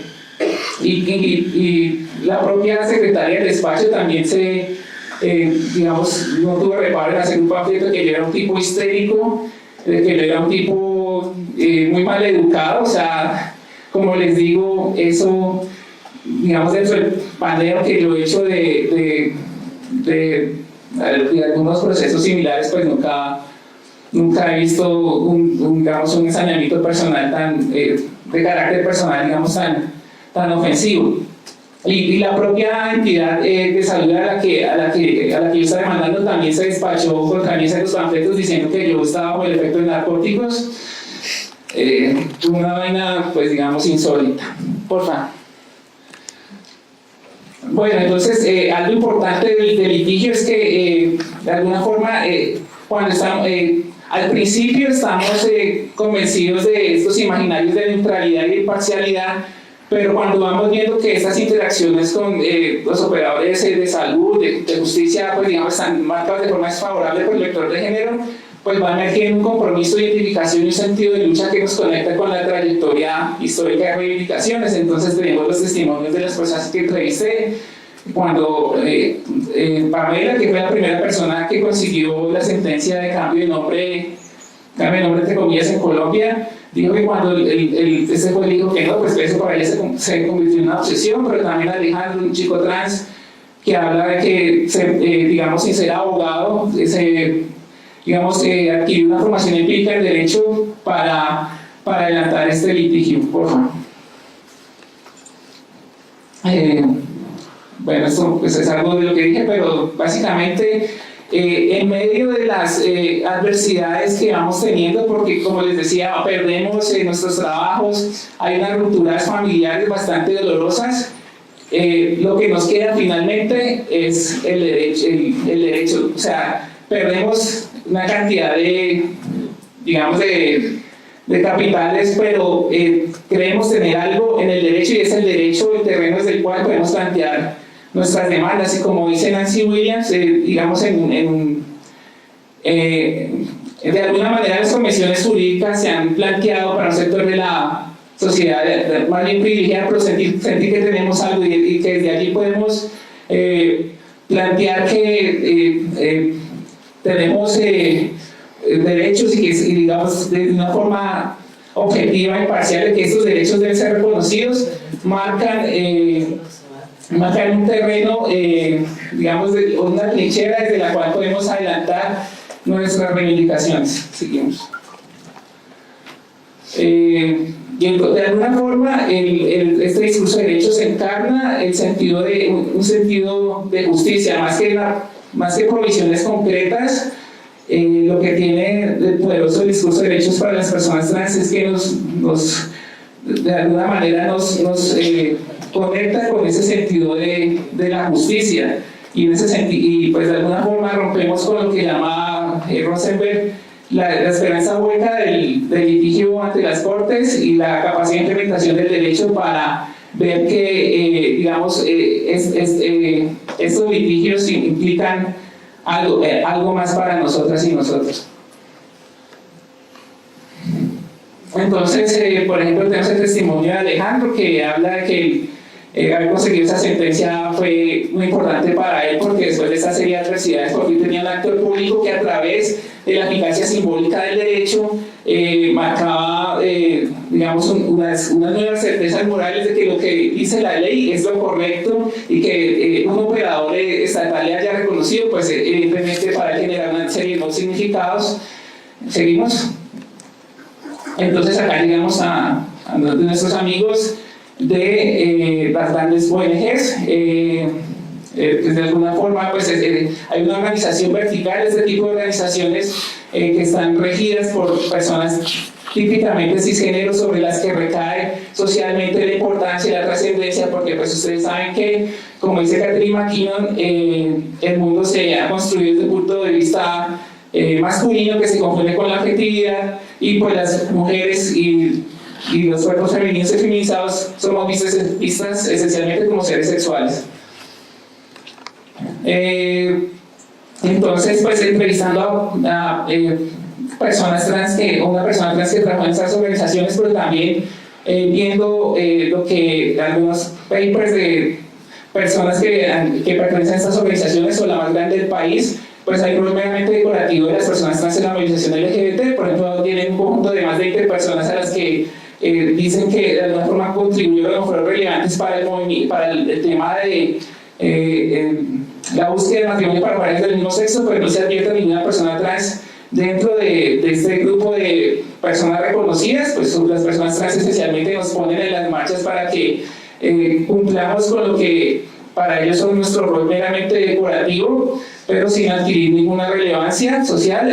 la propia secretaria del despacho también digamos, no tuvo reparo en hacer un panfleto que yo era un tipo histérico, que yo era un tipo muy mal educado. O sea, como les digo, eso, digamos, dentro del paneo que yo he hecho de algunos procesos similares, pues nunca he visto digamos, un ensañamiento personal de carácter personal, digamos, tan ofensivo. Y la propia entidad de salud a la que yo estaba demandando también se despachó contra mí en los panfletos diciendo que yo estaba bajo el efecto de narcóticos. Una vaina, pues, digamos, insólita. Porfa. Bueno, entonces, algo importante del litigio es que, de alguna forma, cuando estamos... al principio estamos convencidos de estos imaginarios de neutralidad y imparcialidad, pero cuando vamos viendo que estas interacciones con los operadores de salud, de justicia, pues digamos, están marcadas de forma desfavorable por el vector de género, pues va emergiendo un compromiso de identificación y un sentido de lucha que nos conecta con la trayectoria histórica de reivindicaciones. Entonces tenemos los testimonios de las personas que entrevisté, cuando Pamela, que fue la primera persona que consiguió la sentencia de cambio de nombre entre comillas en Colombia, dijo que cuando ese juez dijo que no, pues eso para ella se convirtió en una obsesión. Pero también Alejandro, un chico trans, que habla de que, digamos, sin ser abogado, digamos, adquirió una formación empírica en derecho para adelantar este litigio. Por favor. Bueno, esto pues, es algo de lo que dije, pero básicamente en medio de las adversidades que vamos teniendo, porque como les decía, perdemos nuestros trabajos, hay unas rupturas familiares bastante dolorosas, lo que nos queda finalmente es el derecho, o sea, perdemos una cantidad de, digamos, de capitales, pero creemos tener algo en el derecho, y es el derecho, el terreno desde el cual podemos plantear nuestras demandas. Y como dice Nancy Williams, digamos, de alguna manera las convenciones jurídicas se han planteado para un sector de la sociedad más bien privilegiada, pero sentir que tenemos algo y que desde allí podemos plantear que tenemos derechos y digamos de una forma objetiva y parcial, de que estos derechos deben ser reconocidos, marcan un terreno, digamos, una trinchera desde la cual podemos adelantar nuestras reivindicaciones. Seguimos. Y de alguna forma este discurso de derechos encarna el sentido de un sentido de justicia, más que provisiones concretas. Lo que tiene el poderoso discurso de derechos para las personas trans es que de alguna manera nos conecta con ese sentido de la justicia, y pues de alguna forma rompemos con lo que llama Rosenberg la esperanza hueca del litigio ante las cortes y la capacidad de implementación del derecho para ver que digamos estos litigios implican algo más para nosotras y nosotros. Entonces, por ejemplo, tenemos el testimonio de Alejandro, que habla de que haber conseguido esa sentencia fue muy importante para él, porque después de esa serie de adversidades por fin tenía un actor público que a través de la eficacia simbólica del derecho marcaba digamos unas nuevas certezas morales de que lo que dice la ley es lo correcto, y que un operador estatal le haya reconocido, pues evidentemente para generar una serie de nuevos significados. Seguimos. Entonces acá llegamos a nuestros amigos de las grandes ONGs. De alguna forma pues hay una organización vertical, este tipo de organizaciones que están regidas por personas típicamente cisgénero, sobre las que recae socialmente la importancia y la trascendencia, porque pues ustedes saben que, como dice Catherine McKinnon, el mundo se ha construido desde el punto de vista masculino, que se confunde con la afectividad, y pues las mujeres y los cuerpos femeninos y feminizados somos vistas esencialmente como seres sexuales. Entonces, pues entrevistando a personas trans una persona trans que trabajó en estas organizaciones, pero también viendo lo que algunos papers de personas que pertenecen a estas organizaciones, o la más grande del país, pues hay un rol meramente decorativo de las personas trans en la movilización LGBT. Por ejemplo, tienen un conjunto de más de 20 personas a las que dicen que de alguna forma contribuyeron o fueron relevantes para el tema de la búsqueda de matrimonio para parejas del mismo sexo, pero no se advierte ninguna persona trans dentro de este grupo de personas reconocidas. Pues las personas trans esencialmente nos ponen en las marchas para que cumplamos con lo que para ellos son nuestro rol meramente decorativo, pero sin adquirir ninguna relevancia social.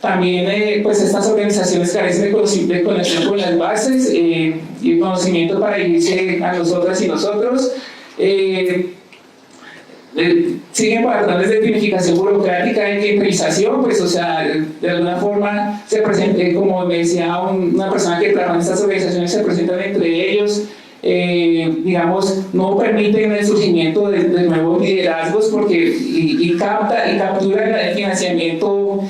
También pues estas organizaciones carecen de conexión con las bases y conocimiento para dirigirse a nosotras y nosotros. Siguen patrones de tecnificación burocrática, de clientelización, pues, o sea, de alguna forma se presenta, como me decía una persona que trabaja en estas organizaciones, se presentan entre ellos, digamos, no permiten el surgimiento de nuevos liderazgos, porque capturan el financiamiento,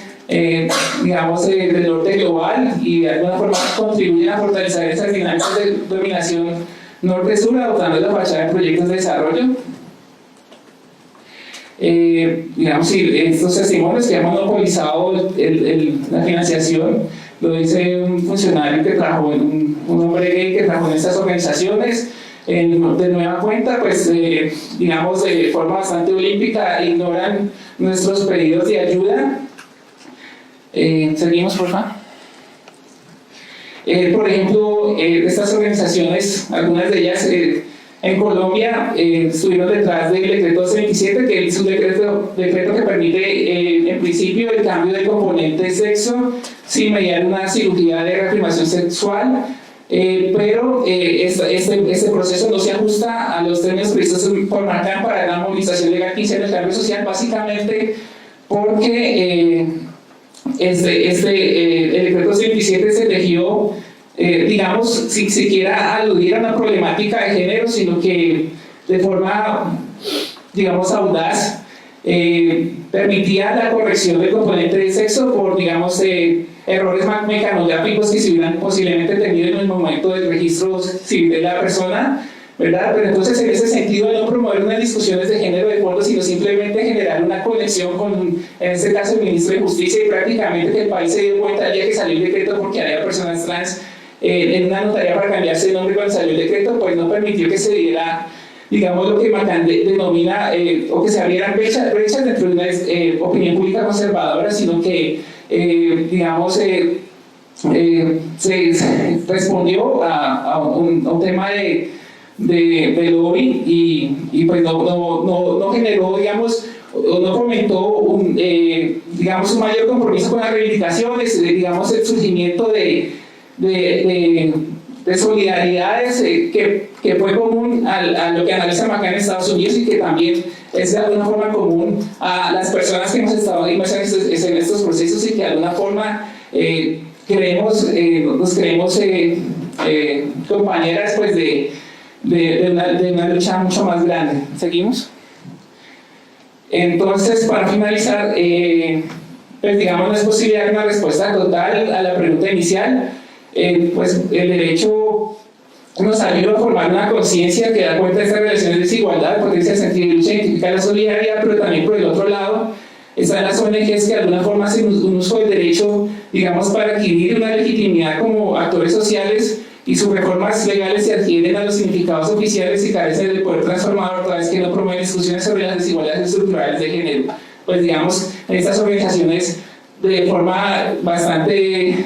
digamos, del norte global, y de alguna forma contribuyen a fortalecer esas dinámicas de dominación norte-sur, adoptando la fachada de proyectos de desarrollo. Digamos, estos testimonios que han monopolizado la financiación, lo dice un funcionario que trabajó un hombre gay que trabajó en estas organizaciones. De nueva cuenta, pues digamos, de forma bastante olímpica, ignoran nuestros pedidos de ayuda. Seguimos, por favor. Por ejemplo, estas organizaciones, algunas de ellas En Colombia estuvieron detrás del decreto 1227, que es un decreto que permite en principio el cambio de componente de sexo sin mediar una cirugía de reafirmación sexual, pero este proceso no se ajusta a los términos previstos por Marcan para la movilización legal 15 del cambio social, básicamente porque el decreto 1227 se tejió digamos, sin siquiera aludir a una problemática de género, sino que de forma, digamos, audaz, permitía la corrección del componente de sexo por, digamos, errores mecanográficos que se hubieran posiblemente tenido en el momento del registro civil de la persona, ¿verdad? Pero entonces, en ese sentido, no promover unas discusiones de género de fondo, sino simplemente generar una conexión con, en este caso, el ministro de Justicia, y prácticamente que el país se dio cuenta ya que salió el decreto porque había personas trans en una notaría para cambiarse de nombre cuando salió el decreto, pues no permitió que se diera, digamos, lo que Marcan denomina, o que se abrieran brechas dentro de una opinión pública conservadora, sino que, digamos, se respondió a un tema de lobby y pues no generó, digamos, o no fomentó digamos, un mayor compromiso con las reivindicaciones, digamos, el surgimiento de solidaridades que fue común a lo que analiza Marcan en Estados Unidos y que también es de alguna forma común a las personas que hemos estado inmersas en estos procesos y que de alguna forma nos creemos compañeras pues, de una lucha mucho más grande. ¿Seguimos? Entonces, para finalizar, pues digamos, no es posible dar una respuesta total a la pregunta inicial. Pues el derecho nos ayuda a formar una conciencia que da cuenta de estas relaciones de desigualdad, potencia de sentido de lucha, identifica la solidaridad, pero también por el otro lado están las ONGs que de alguna forma hacen un uso del derecho, digamos, para adquirir una legitimidad como actores sociales, y sus reformas legales se adhieren a los significados oficiales y carecen del poder transformador, toda vez que no promueven discusiones sobre las desigualdades estructurales de género. Pues digamos, en estas organizaciones de forma bastante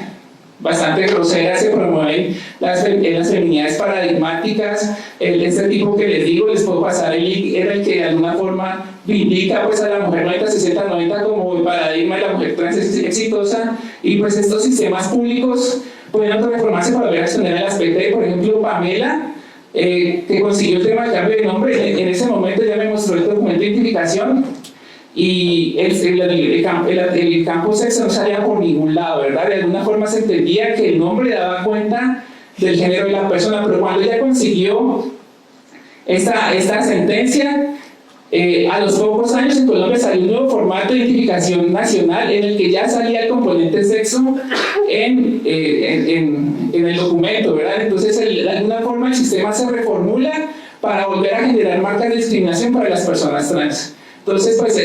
grosera se promueven las feminidades paradigmáticas. Este tipo que les digo, les puedo pasar el link, era el que de alguna forma vindica pues, a la mujer 90-60-90 como el paradigma de la mujer trans exitosa, y pues estos sistemas públicos pueden reformarse para volver a extender el aspecto de, por ejemplo, Pamela, que consiguió el tema del cambio de nombre. En ese momento ya me mostró el documento de identificación y el campo sexo no salía por ningún lado, ¿verdad? De alguna forma se entendía que el nombre daba cuenta del género de la persona, pero cuando ella consiguió esta sentencia, a los pocos años en Colombia salió un nuevo formato de identificación nacional en el que ya salía el componente sexo en el documento, ¿verdad? Entonces, de alguna forma el sistema se reformula para volver a generar marcas de discriminación para las personas trans. Entonces, pues,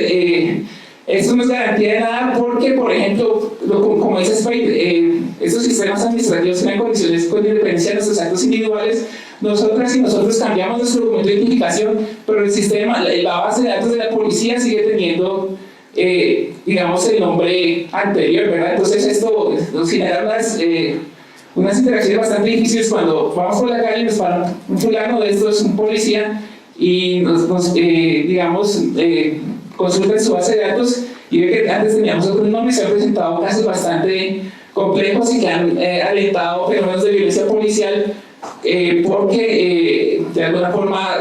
esto no es garantía de nada porque, por ejemplo, como dice Spade, estos sistemas administrativos crean condiciones con independencia de nuestros actos individuales. Nosotras y nosotros cambiamos nuestro documento de identificación, pero el sistema, la base de datos de la policía sigue teniendo, digamos, el nombre anterior, ¿verdad? Entonces esto nos genera unas interacciones bastante difíciles cuando vamos por la calle y nos para un fulano de estos, un policía, y digamos, consulta en su base de datos y ve que antes teníamos otros nombres, se han presentado casos bastante complejos y que han alentado fenómenos de violencia policial porque de alguna forma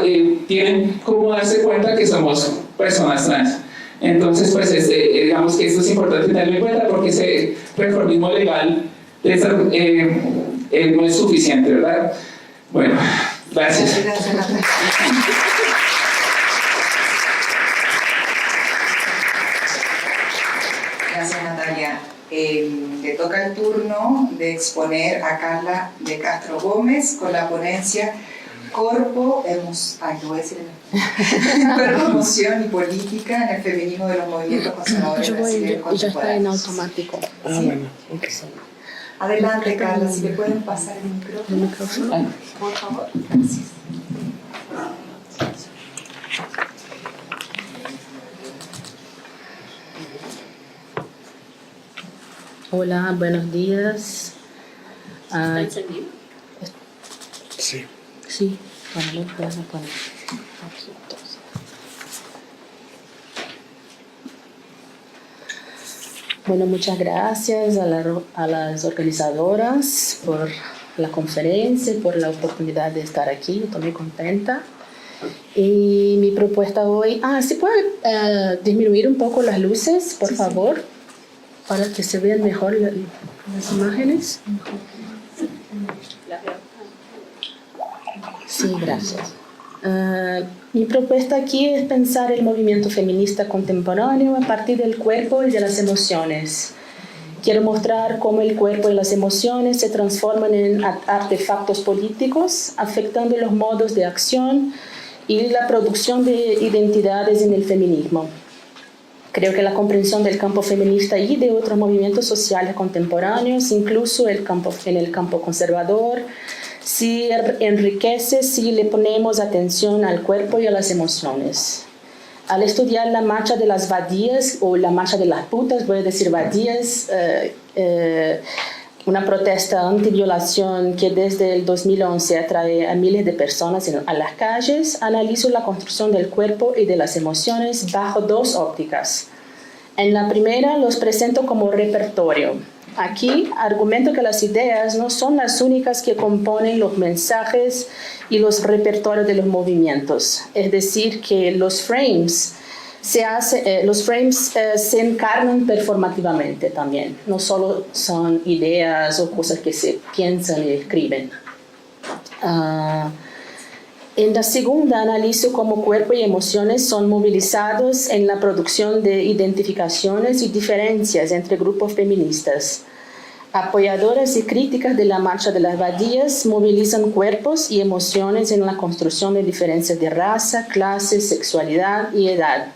tienen como darse cuenta que somos personas trans. Entonces, pues digamos que esto es importante tenerlo en cuenta porque ese reformismo legal no es suficiente, ¿verdad? Bueno, gracias. Gracias, Natalia. Le toca el turno de exponer a Carla de Castro Gómez con la ponencia Cuerpo, Emoción y Política en el Feminismo de los Movimientos Conservadores Brasileños Ya está en Contemporáneos. automático. Ah, bueno, ok. Adelante, Carla, si le pueden pasar el micrófono. Por favor. Gracias. Hola, buenos días. ¿Está encendido? Sí. Sí. Bueno, lo voy a poner aquí entonces. Bueno, muchas gracias a las organizadoras por la conferencia, por la oportunidad de estar aquí. Estoy muy contenta. Y mi propuesta hoy... ¿se puede disminuir un poco las luces, por favor? Para que se vean mejor las imágenes. Sí, gracias. Mi propuesta aquí es pensar el movimiento feminista contemporáneo a partir del cuerpo y de las emociones. Quiero mostrar cómo el cuerpo y las emociones se transforman en artefactos políticos, afectando los modos de acción y la producción de identidades en el feminismo. Creo que la comprensión del campo feminista y de otros movimientos sociales contemporáneos, incluso en el campo conservador, se enriquece si le ponemos atención al cuerpo y a las emociones. Al estudiar la marcha de las badías o la marcha de las putas, voy a decir badías, una protesta anti-violación que desde el 2011 atrae a miles de personas a las calles, analizo la construcción del cuerpo y de las emociones bajo dos ópticas. En la primera los presento como repertorio. Aquí argumento que las ideas no son las únicas que componen los mensajes y los repertorios de los movimientos. Es decir, que los frames se encarnan performativamente también. No solo son ideas o cosas que se piensan y escriben. En la segunda analizo cómo cuerpo y emociones son movilizados en la producción de identificaciones y diferencias entre grupos feministas. Apoyadoras y críticas de la marcha de las badías movilizan cuerpos y emociones en la construcción de diferencias de raza, clase, sexualidad y edad.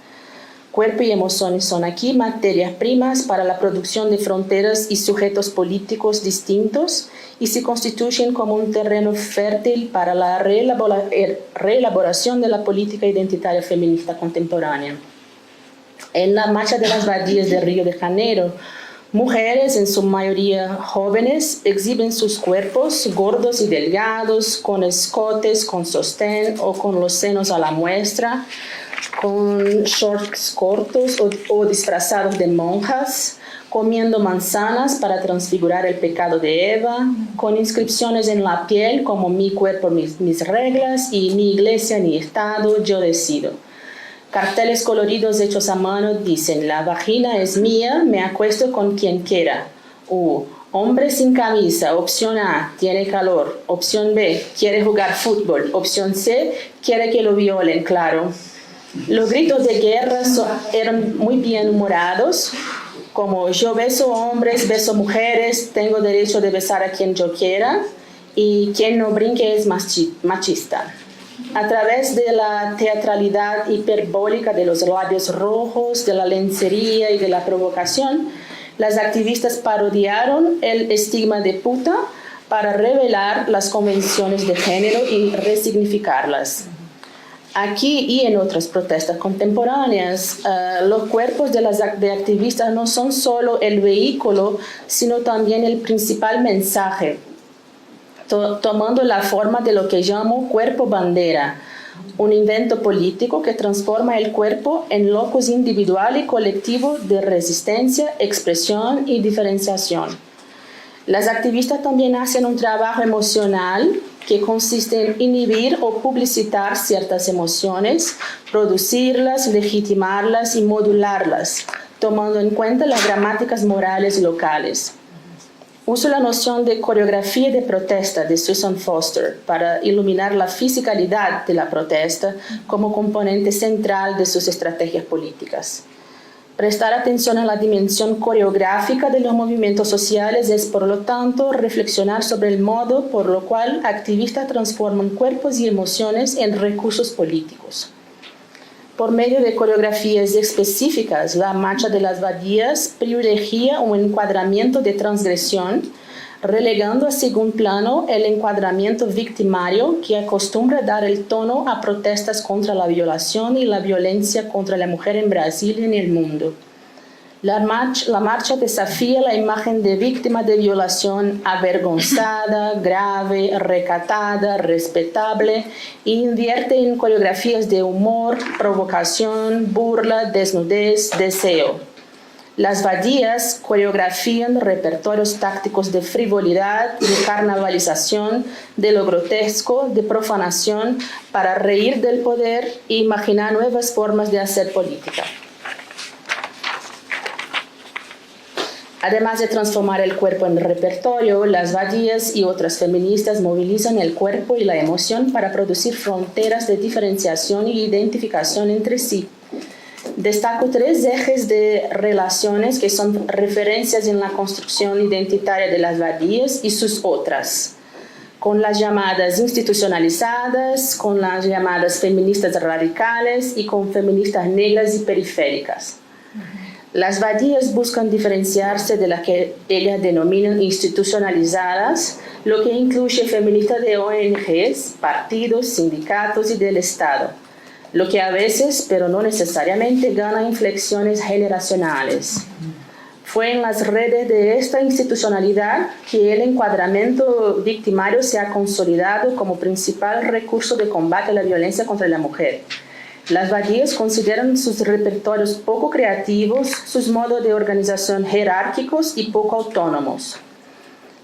Cuerpo y emociones son aquí materias primas para la producción de fronteras y sujetos políticos distintos y se constituyen como un terreno fértil para la reelaboración de la política identitaria feminista contemporánea. En la marcha de las badías de Río de Janeiro, mujeres, en su mayoría jóvenes, exhiben sus cuerpos gordos y delgados, con escotes, con sostén o con los senos a la muestra, con shorts cortos o disfrazados de monjas, comiendo manzanas para transfigurar el pecado de Eva, con inscripciones en la piel como mi cuerpo, mis reglas y mi iglesia, mi estado, yo decido. Carteles coloridos hechos a mano dicen: la vagina es mía, me acuesto con quien quiera. Hombre sin camisa, opción A, tiene calor. Opción B, quiere jugar fútbol. Opción C, quiere que lo violen, claro. Los gritos de guerra eran muy bien humorados, como yo beso hombres, beso mujeres, tengo derecho de besar a quien yo quiera, y quien no brinque es machista. A través de la teatralidad hiperbólica de los labios rojos, de la lencería y de la provocación, las activistas parodiaron el estigma de puta para revelar las convenciones de género y resignificarlas. Aquí y en otras protestas contemporáneas, los cuerpos de activistas no son solo el vehículo, sino también el principal mensaje, tomando la forma de lo que llamo cuerpo bandera, un invento político que transforma el cuerpo en locus individual y colectivo de resistencia, expresión y diferenciación. Las activistas también hacen un trabajo emocional que consiste en inhibir o publicitar ciertas emociones, producirlas, legitimarlas y modularlas, tomando en cuenta las gramáticas morales locales. Uso la noción de coreografía de protesta de Susan Foster para iluminar la fisicalidad de la protesta como componente central de sus estrategias políticas. Prestar atención a la dimensión coreográfica de los movimientos sociales es, por lo tanto, reflexionar sobre el modo por lo cual activistas transforman cuerpos y emociones en recursos políticos. Por medio de coreografías específicas, la marcha de las badías privilegia un encuadramiento de transgresión, relegando a segundo plano el encuadramiento victimario que acostumbra dar el tono a protestas contra la violación y la violencia contra la mujer en Brasil y en el mundo. La marcha desafía la imagen de víctima de violación avergonzada, grave, recatada, respetable e invierte en coreografías de humor, provocación, burla, desnudez, deseo. Las Badías coreografían repertorios tácticos de frivolidad, de carnavalización, de lo grotesco, de profanación, para reír del poder e imaginar nuevas formas de hacer política. Además de transformar el cuerpo en repertorio, las Badías y otras feministas movilizan el cuerpo y la emoción para producir fronteras de diferenciación y identificación entre sí. Destaco 3 ejes de relaciones que son referencias en la construcción identitaria de las Badías y sus otras, con las llamadas institucionalizadas, con las llamadas feministas radicales y con feministas negras y periféricas. Las Badías buscan diferenciarse de las que ellas denominan institucionalizadas, lo que incluye feministas de ONGs, partidos, sindicatos y del Estado, lo que a veces, pero no necesariamente, gana inflexiones generacionales. Fue en las redes de esta institucionalidad que el encuadramiento victimario se ha consolidado como principal recurso de combate a la violencia contra la mujer. Las Badías consideran sus repertorios poco creativos, sus modos de organización jerárquicos y poco autónomos.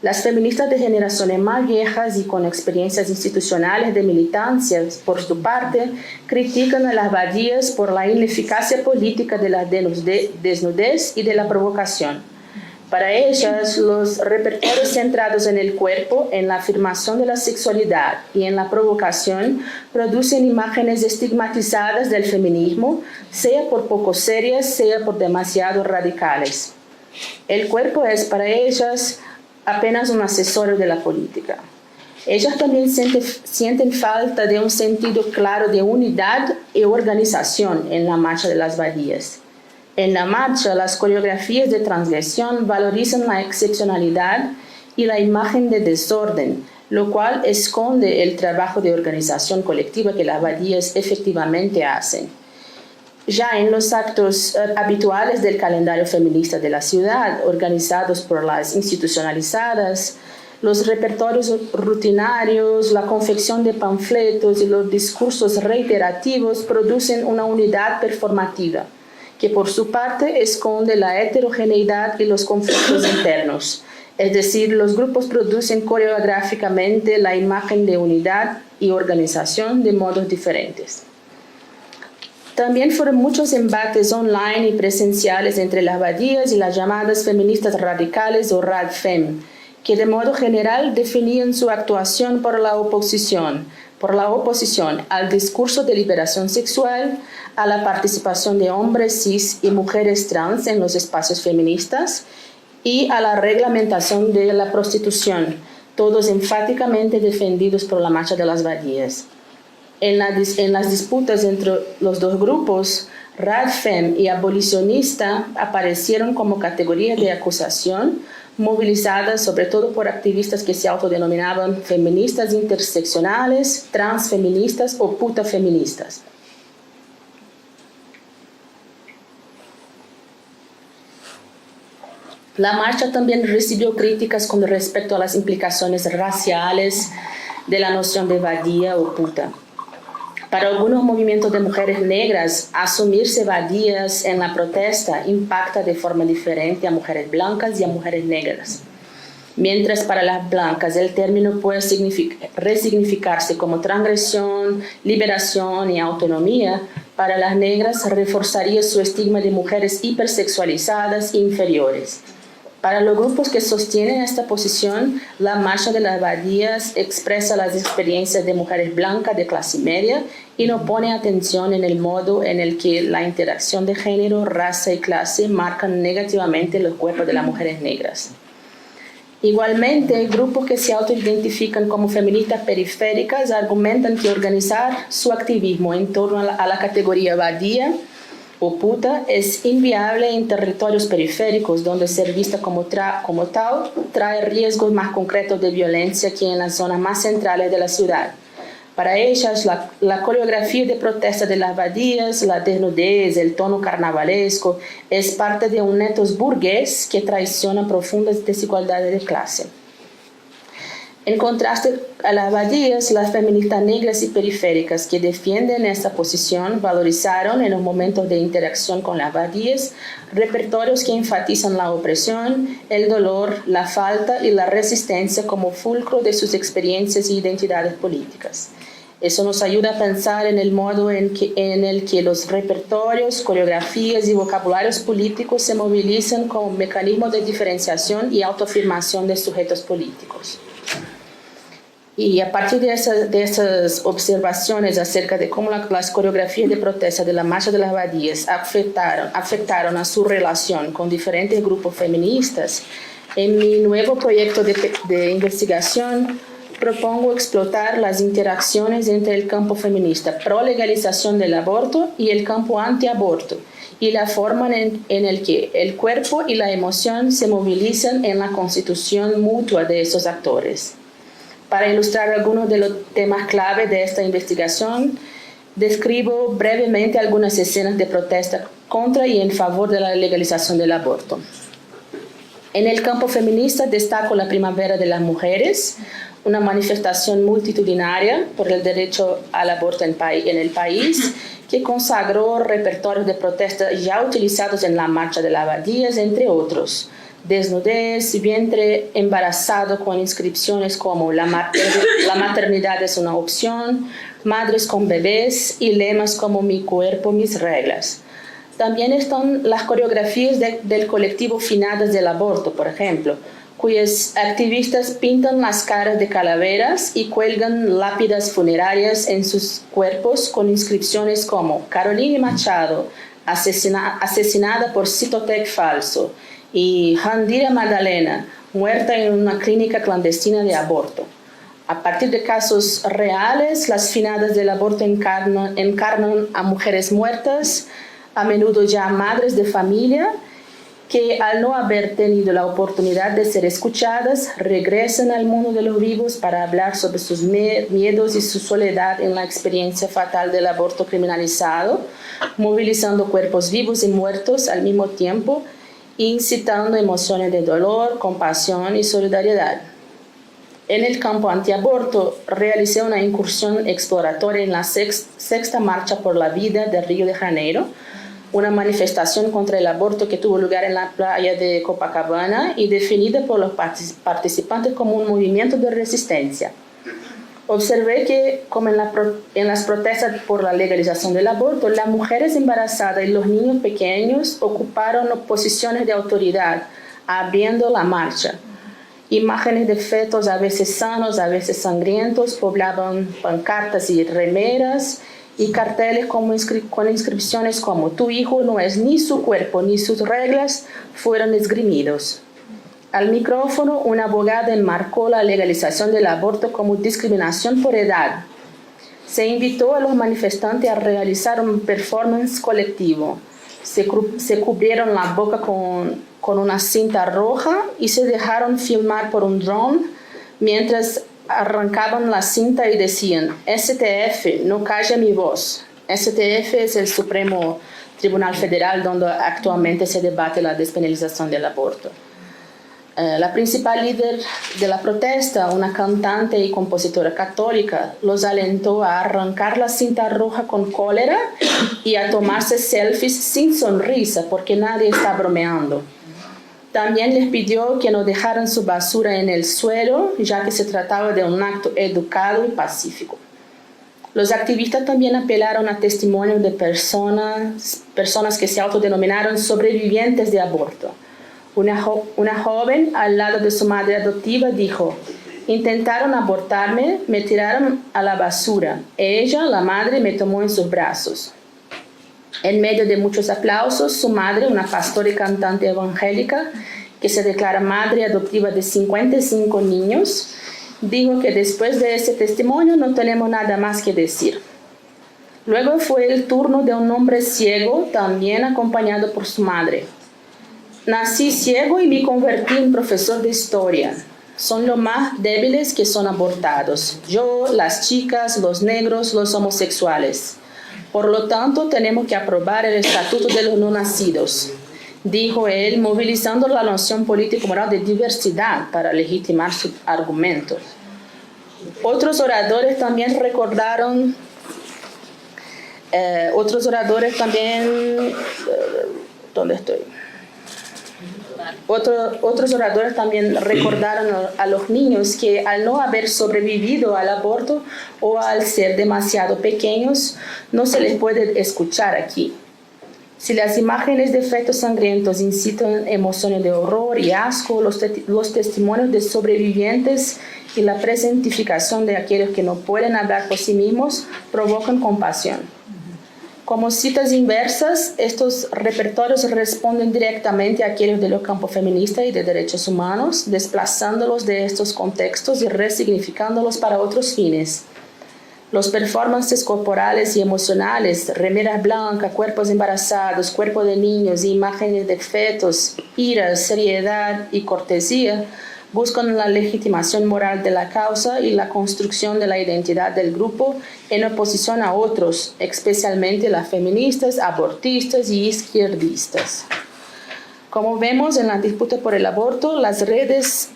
Las feministas de generaciones más viejas y con experiencias institucionales de militancia, por su parte, critican a las Badías por la ineficacia política de la desnudez y de la provocación. Para ellas, los repertorios centrados en el cuerpo, en la afirmación de la sexualidad y en la provocación producen imágenes estigmatizadas del feminismo, sea por poco serias, sea por demasiado radicales. El cuerpo es para ellas apenas un accesorio de la política. Ellas también sienten falta de un sentido claro de unidad y organización en la marcha de las Badías. En la marcha, las coreografías de transgresión valorizan la excepcionalidad y la imagen de desorden, lo cual esconde el trabajo de organización colectiva que las Badías efectivamente hacen. Ya en los actos habituales del calendario feminista de la ciudad, organizados por las institucionalizadas, los repertorios rutinarios, la confección de panfletos y los discursos reiterativos producen una unidad performativa, que por su parte esconde la heterogeneidad y los conflictos internos. Es decir, los grupos producen coreográficamente la imagen de unidad y organización de modos diferentes. También fueron muchos embates online y presenciales entre las Badías y las llamadas feministas radicales o RADFEM, que de modo general definían su actuación por la oposición al discurso de liberación sexual, a la participación de hombres cis y mujeres trans en los espacios feministas y a la reglamentación de la prostitución, todos enfáticamente defendidos por la marcha de las Badías. En las disputas entre los dos grupos, RADFEM y abolicionista aparecieron como categoría de acusación, movilizadas sobre todo por activistas que se autodenominaban feministas interseccionales, transfeministas o putafeministas. La marcha también recibió críticas con respecto a las implicaciones raciales de la noción de badía o puta. Para algunos movimientos de mujeres negras, asumirse badías en la protesta impacta de forma diferente a mujeres blancas y a mujeres negras. Mientras para las blancas el término puede resignificarse como transgresión, liberación y autonomía, para las negras reforzaría su estigma de mujeres hipersexualizadas e inferiores. Para los grupos que sostienen esta posición, la marcha de las Badías expresa las experiencias de mujeres blancas de clase media y no pone atención en el modo en el que la interacción de género, raza y clase marcan negativamente los cuerpos de las mujeres negras. Igualmente, grupos que se autoidentifican como feministas periféricas argumentan que organizar su activismo en torno a la categoría badía o puta es inviable en territorios periféricos donde ser vista como tal trae riesgos más concretos de violencia que en las zonas más centrales de la ciudad. Para ellas, la coreografía de protesta de las abadías, la desnudez, el tono carnavalesco, es parte de un ethos burgués que traiciona profundas desigualdades de clase. En contraste a las abadías, las feministas negras y periféricas que defienden esta posición valorizaron en los momentos de interacción con las abadías repertorios que enfatizan la opresión, el dolor, la falta y la resistencia como fulcro de sus experiencias e identidades políticas. Eso nos ayuda a pensar en el modo en el que los repertorios, coreografías y vocabularios políticos se movilizan como mecanismos de diferenciación y autoafirmación de sujetos políticos. Y a partir de esas observaciones acerca de cómo las coreografías de protesta de la Marcha de las Abadías afectaron a su relación con diferentes grupos feministas, en mi nuevo proyecto de investigación propongo explotar las interacciones entre el campo feminista pro legalización del aborto y el campo antiaborto, y la forma en la que el cuerpo y la emoción se movilizan en la constitución mutua de esos actores. Para ilustrar algunos de los temas clave de esta investigación, describo brevemente algunas escenas de protesta contra y en favor de la legalización del aborto. En el campo feminista destaco la Primavera de las Mujeres, una manifestación multitudinaria por el derecho al aborto en el país, que consagró repertorios de protesta ya utilizados en la Marcha de las Abadías, entre otros. Desnudez, vientre embarazado con inscripciones como la maternidad es una opción, madres con bebés y lemas como mi cuerpo, mis reglas. También están las coreografías del colectivo Finadas del Aborto, por ejemplo, cuyos activistas pintan las caras de calaveras y cuelgan lápidas funerarias en sus cuerpos con inscripciones como Carolina Machado, asesinada por Citotec falso, y Handira Magdalena, muerta en una clínica clandestina de aborto. A partir de casos reales, las finadas del aborto encarnan a mujeres muertas, a menudo ya madres de familia, que al no haber tenido la oportunidad de ser escuchadas, regresan al mundo de los vivos para hablar sobre sus miedos y su soledad en la experiencia fatal del aborto criminalizado, movilizando cuerpos vivos y muertos al mismo tiempo, incitando emociones de dolor, compasión y solidaridad. En el campo antiaborto, realicé una incursión exploratoria en la sexta Marcha por la Vida de Río de Janeiro, una manifestación contra el aborto que tuvo lugar en la playa de Copacabana y definida por los participantes como un movimiento de resistencia. Observé que, como en las protestas por la legalización del aborto, las mujeres embarazadas y los niños pequeños ocuparon posiciones de autoridad, abriendo la marcha. Imágenes de fetos a veces sanos, a veces sangrientos, poblaban pancartas y remeras, y carteles con inscripciones como «Tu hijo no es ni su cuerpo ni sus reglas» fueron esgrimidos. Al micrófono, una abogada enmarcó la legalización del aborto como discriminación por edad. Se invitó a los manifestantes a realizar un performance colectivo. Se cubrieron la boca con una cinta roja y se dejaron filmar por un dron mientras arrancaban la cinta y decían «STF, no calla mi voz». STF es el Supremo Tribunal Federal donde actualmente se debate la despenalización del aborto. La principal líder de la protesta, una cantante y compositora católica, los alentó a arrancar la cinta roja con cólera y a tomarse selfies sin sonrisa porque nadie está bromeando. También les pidió que no dejaran su basura en el suelo, ya que se trataba de un acto educado y pacífico. Los activistas también apelaron a testimonios de personas que se autodenominaron sobrevivientes de aborto. Una joven al lado de su madre adoptiva dijo: «Intentaron abortarme, me tiraron a la basura. Ella, la madre, me tomó en sus brazos». En medio de muchos aplausos, su madre, una pastora y cantante evangélica que se declara madre adoptiva de 55 niños, dijo que después de ese testimonio no tenemos nada más que decir. Luego fue el turno de un hombre ciego, también acompañado por su madre. «Nací ciego y me convertí en profesor de historia. son los más débiles que son abortados. Yo, las chicas, los negros, los homosexuales. Por lo tanto, tenemos que aprobar el Estatuto de los No Nacidos, dijo él, movilizando la noción político-moral de diversidad para legitimar sus argumentos. Otros oradores también recordaron, ¿dónde estoy? Otros oradores también recordaron a los niños que al no haber sobrevivido al aborto o al ser demasiado pequeños, no se les puede escuchar aquí. Si las imágenes de fetos sangrientos incitan emociones de horror y asco, los testimonios de sobrevivientes y la presentificación de aquellos que no pueden hablar por sí mismos provocan compasión. Como citas inversas, estos repertorios responden directamente a aquellos de los campos feministas y de derechos humanos, desplazándolos de estos contextos y resignificándolos para otros fines. Los performances corporales y emocionales, remeras blancas, cuerpos embarazados, cuerpos de niños, imágenes de fetos, ira, seriedad y cortesía, buscan la legitimación moral de la causa y la construcción de la identidad del grupo en oposición a otros, especialmente las feministas, abortistas y izquierdistas. Como vemos en la disputa por el aborto, las redes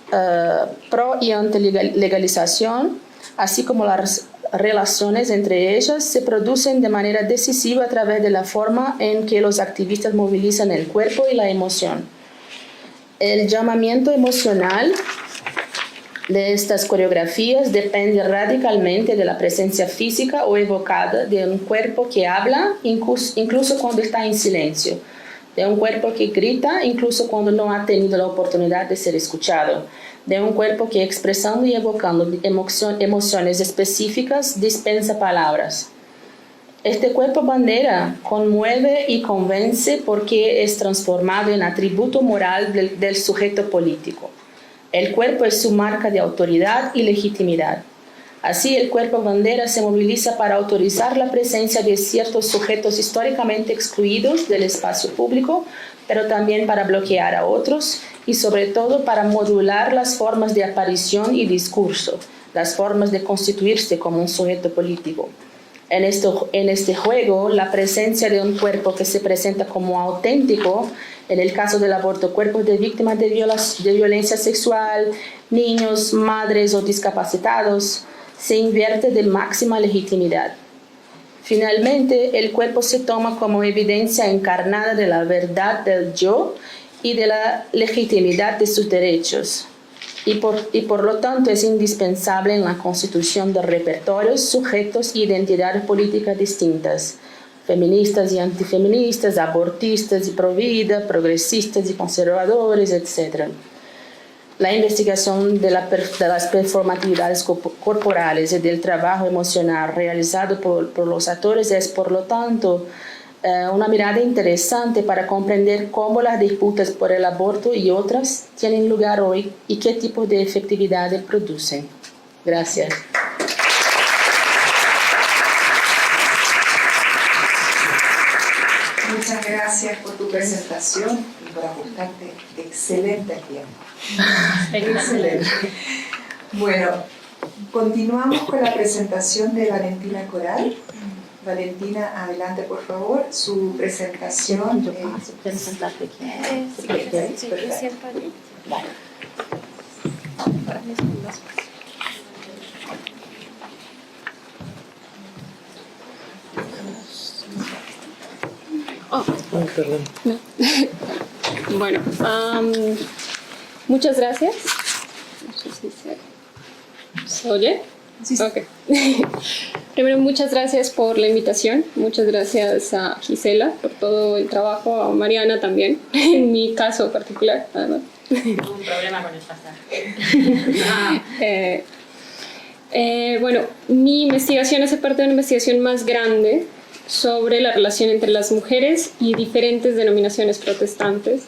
pro y anti-legalización, así como las relaciones entre ellas, se producen de manera decisiva a través de la forma en que los activistas movilizan el cuerpo y la emoción. El llamamiento emocional de estas coreografías depende radicalmente de la presencia física o evocada de un cuerpo que habla, incluso cuando está en silencio, de un cuerpo que grita, incluso cuando no ha tenido la oportunidad de ser escuchado, de un cuerpo que expresando y evocando emociones específicas dispensa palabras. Este cuerpo bandera conmueve y convence porque es transformado en atributo moral del sujeto político. El cuerpo es su marca de autoridad y legitimidad. Así, el cuerpo bandera se moviliza para autorizar la presencia de ciertos sujetos históricamente excluidos del espacio público, pero también para bloquear a otros y sobre todo para modular las formas de aparición y discurso, las formas de constituirse como un sujeto político. En este juego, la presencia de un cuerpo que se presenta como auténtico, en el caso del aborto, cuerpos de víctimas de violencia sexual, niños, madres o discapacitados, se invierte de máxima legitimidad. Finalmente, el cuerpo se toma como evidencia encarnada de la verdad del yo y de la legitimidad de sus derechos. Y por lo tanto es indispensable en la constitución de repertorios, sujetos e identidades políticas distintas, feministas y antifeministas, abortistas y provida, progresistas y conservadores, etc. La investigación de las performatividades corporales y del trabajo emocional realizado por los actores es, por lo tanto, una mirada interesante para comprender cómo las disputas por el aborto y otras tienen lugar hoy y qué tipo de efectividad producen. Gracias. Muchas gracias por tu presentación y por ajustarte excelente a tiempo. Excelente. Bueno, continuamos con la presentación de Valentina Coral. Valentina, adelante por favor, su presentación. Presentarte aquí. Sí, siempre. Vale. Ay, perdón. No. Bueno, muchas gracias. No sé si se oye. Sí. Ok. Primero, muchas gracias por la invitación. Muchas gracias a Gisela por todo el trabajo, a Mariana también, en mi caso particular, además. Tuve un problema con el pasar. Bueno, mi investigación hace parte de una investigación más grande sobre la relación entre las mujeres y diferentes denominaciones protestantes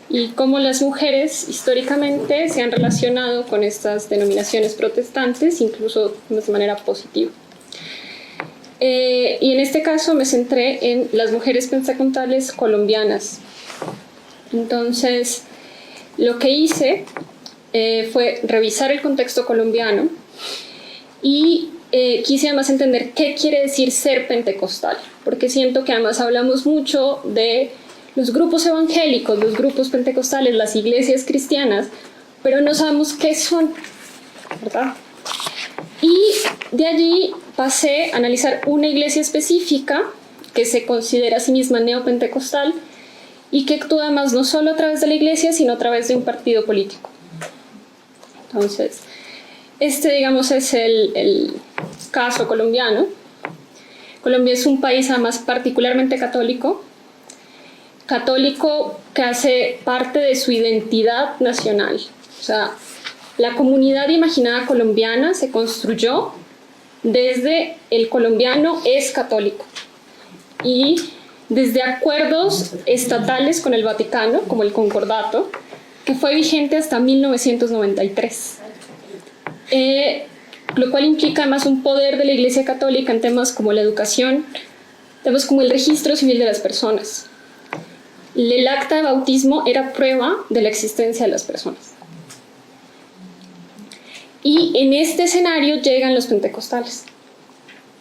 y cómo las mujeres históricamente se han relacionado con estas denominaciones protestantes, incluso de manera positiva. Y en este caso me centré en las mujeres pentecostales colombianas. Entonces, lo que hice fue revisar el contexto colombiano y quise además entender qué quiere decir ser pentecostal, porque siento que además hablamos mucho de los grupos evangélicos, los grupos pentecostales, las iglesias cristianas, pero no sabemos qué son, ¿verdad? Y de allí pasé a analizar una iglesia específica que se considera a sí misma neopentecostal y que actúa además no solo a través de la iglesia, sino a través de un partido político. Entonces, digamos, es el caso colombiano. Colombia es un país además particularmente católico que hace parte de su identidad nacional. O sea, la comunidad imaginada colombiana se construyó desde el colombiano es católico y desde acuerdos estatales con el Vaticano, como el Concordato, que fue vigente hasta 1993. Lo cual implica además un poder de la Iglesia Católica en temas como la educación, temas como el registro civil de las personas. El acta de bautismo era prueba de la existencia de las personas. Y en este escenario llegan los pentecostales.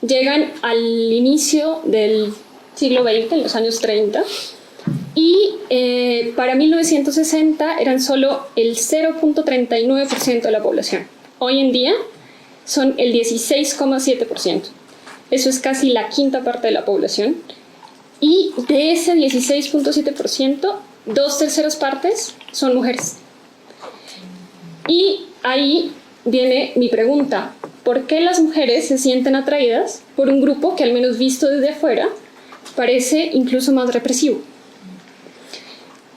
Llegan al inicio del siglo XX, en los años 30, y para 1960 eran solo el 0.39% de la población. Hoy en día son el 16,7%. Eso es casi la quinta parte de la población. Y de ese 16,7%, 2/3 partes son mujeres. Y ahí viene mi pregunta: ¿por qué las mujeres se sienten atraídas por un grupo que, al menos visto desde afuera, parece incluso más represivo?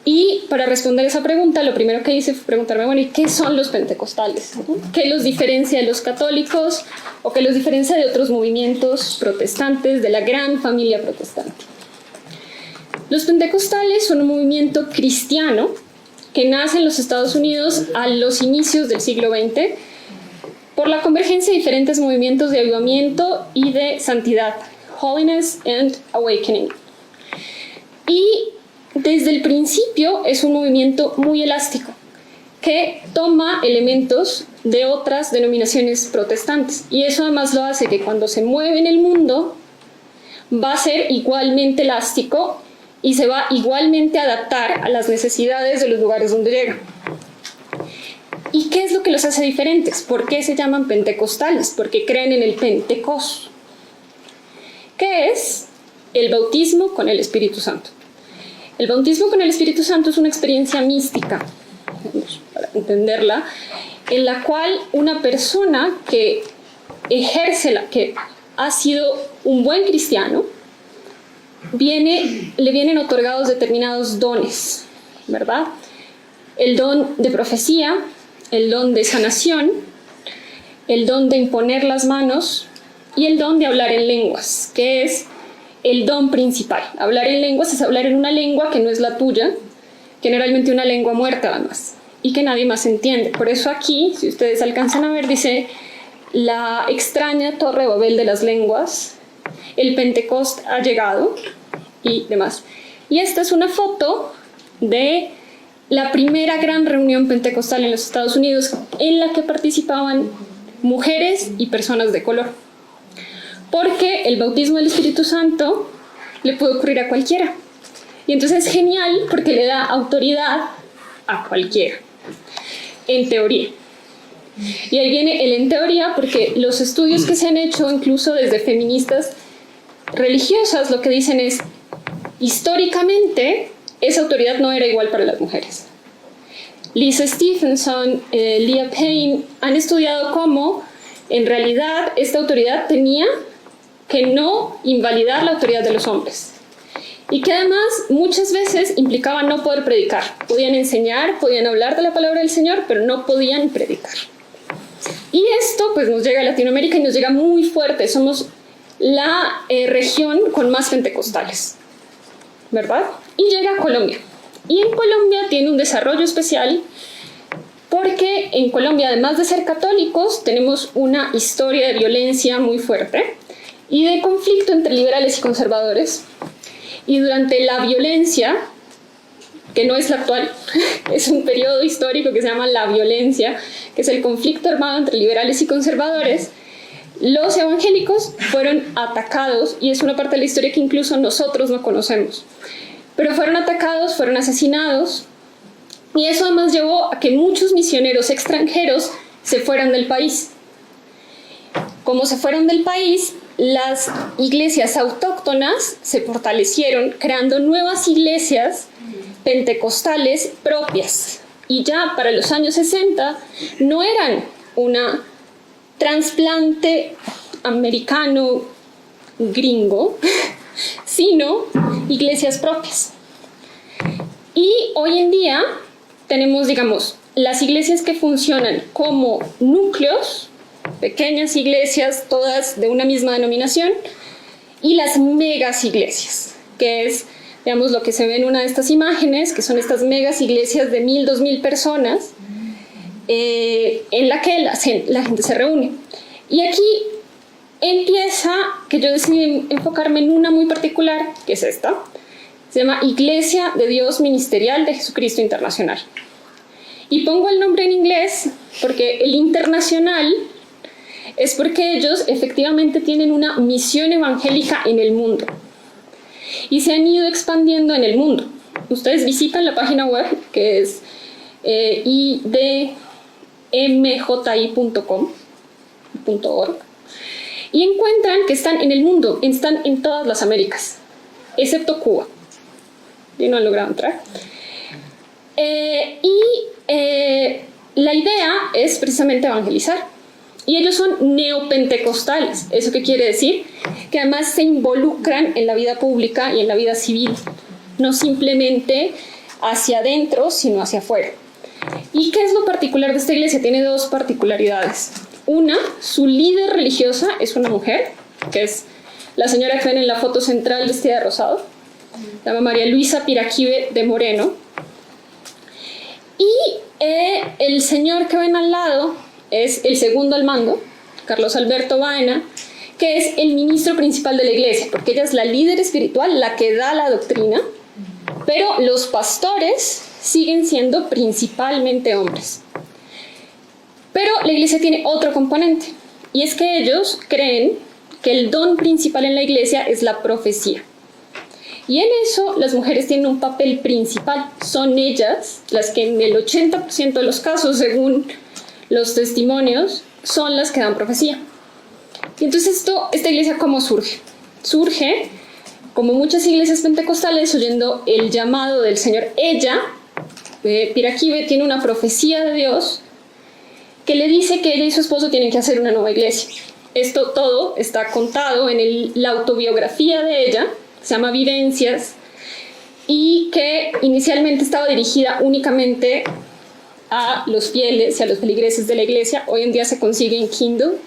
Y para responder esa pregunta, lo primero que hice fue preguntarme, bueno, ¿y qué son los pentecostales? ¿Qué los diferencia de los católicos o qué los diferencia de otros movimientos protestantes, de la gran familia protestante? Los pentecostales son un movimiento cristiano que nace en los Estados Unidos a los inicios del siglo XX por la convergencia de diferentes movimientos de avivamiento y de santidad, Holiness and Awakening. Y desde el principio es un movimiento muy elástico que toma elementos de otras denominaciones protestantes, y eso además lo hace que cuando se mueve en el mundo va a ser igualmente elástico y se va igualmente a adaptar a las necesidades de los lugares donde llega. ¿Y qué es lo que los hace diferentes? ¿Por qué se llaman pentecostales? Porque creen en el Pentecos, que es el bautismo con el Espíritu Santo. El bautismo con el Espíritu Santo es una experiencia mística, para entenderla, en la cual una persona que que ha sido un buen cristiano, le vienen otorgados determinados dones, ¿verdad? El don de profecía, el don de sanación, el don de imponer las manos y el don de hablar en lenguas, que es el don principal. Hablar en lenguas es hablar en una lengua que no es la tuya, generalmente una lengua muerta además, y que nadie más entiende. Por eso aquí, si ustedes alcanzan a ver, dice la extraña Torre de Babel de las lenguas, el Pentecost ha llegado y demás. Y esta es una foto de la primera gran reunión pentecostal en los Estados Unidos, en la que participaban mujeres y personas de color. Porque el bautismo del Espíritu Santo le puede ocurrir a cualquiera. Y entonces es genial porque le da autoridad a cualquiera, en teoría. Y ahí viene el en teoría, porque los estudios que se han hecho, incluso desde feministas religiosas, lo que dicen es, históricamente, esa autoridad no era igual para las mujeres. Lisa Stephenson, Leah Payne han estudiado cómo, en realidad, esta autoridad tenía que no invalidar la autoridad de los hombres. Y que además muchas veces implicaba no poder predicar. Podían enseñar, podían hablar de la palabra del Señor, pero no podían predicar. Y esto pues nos llega a Latinoamérica y nos llega muy fuerte. Somos la región con más pentecostales, ¿verdad? Y llega a Colombia. Y en Colombia tiene un desarrollo especial porque en Colombia, además de ser católicos, tenemos una historia de violencia muy fuerte y de conflicto entre liberales y conservadores. Y durante la violencia que no es la actual, es un periodo histórico que se llama la violencia, que es el conflicto armado entre liberales y conservadores. Los evangélicos fueron atacados, y es una parte de la historia que incluso nosotros no conocemos, pero fueron atacados, fueron asesinados, y eso además llevó a que muchos misioneros extranjeros se fueran del país. Como se fueron del país, las iglesias autóctonas se fortalecieron, creando nuevas iglesias pentecostales propias. Y ya para los años 60 no eran una trasplante americano gringo, sino iglesias propias. Y hoy en día tenemos, digamos, las iglesias que funcionan como núcleos, pequeñas iglesias, todas de una misma denominación, y las megas iglesias, que es, digamos, lo que se ve en una de estas imágenes, que son estas megas iglesias de 1,000, 2,000 personas, en la que la gente se reúne. Y aquí empieza que yo decidí enfocarme en una muy particular, que es esta. Se llama Iglesia de Dios Ministerial de Jesucristo Internacional. Y pongo el nombre en inglés porque el internacional es porque ellos efectivamente tienen una misión evangélica en el mundo y se han ido expandiendo en el mundo. Ustedes visitan la página web, que es idmji.com.org, y encuentran que están en el mundo, están en todas las Américas, excepto Cuba, y no han logrado entrar. La idea es precisamente evangelizar. Y ellos son neopentecostales. ¿Eso qué quiere decir? Que además se involucran en la vida pública y en la vida civil, no simplemente hacia adentro, sino hacia afuera. ¿Y qué es lo particular de esta iglesia? Tiene dos particularidades. Una, su líder religiosa es una mujer, que es la señora que ven en la foto central vestida de rosado. Se llama María Luisa Piraquive de Moreno. Y el señor que ven al lado es el segundo al mando, Carlos Alberto Baena, que es el ministro principal de la iglesia, porque ella es la líder espiritual, la que da la doctrina, pero los pastores siguen siendo principalmente hombres. Pero la iglesia tiene otro componente, y es que ellos creen que el don principal en la iglesia es la profecía. Y en eso las mujeres tienen un papel principal. Son ellas las que en el 80% de los casos, según los testimonios, son las que dan profecía. Y entonces esta iglesia, ¿cómo surge? Surge, como muchas iglesias pentecostales, oyendo el llamado del Señor. Ella, Piraquive, tiene una profecía de Dios que le dice que ella y su esposo tienen que hacer una nueva iglesia. Esto todo está contado en la autobiografía de ella, se llama Vivencias, y que inicialmente estaba dirigida únicamente a los fieles y a los feligreses de la iglesia. Hoy en día se consigue en Kindle,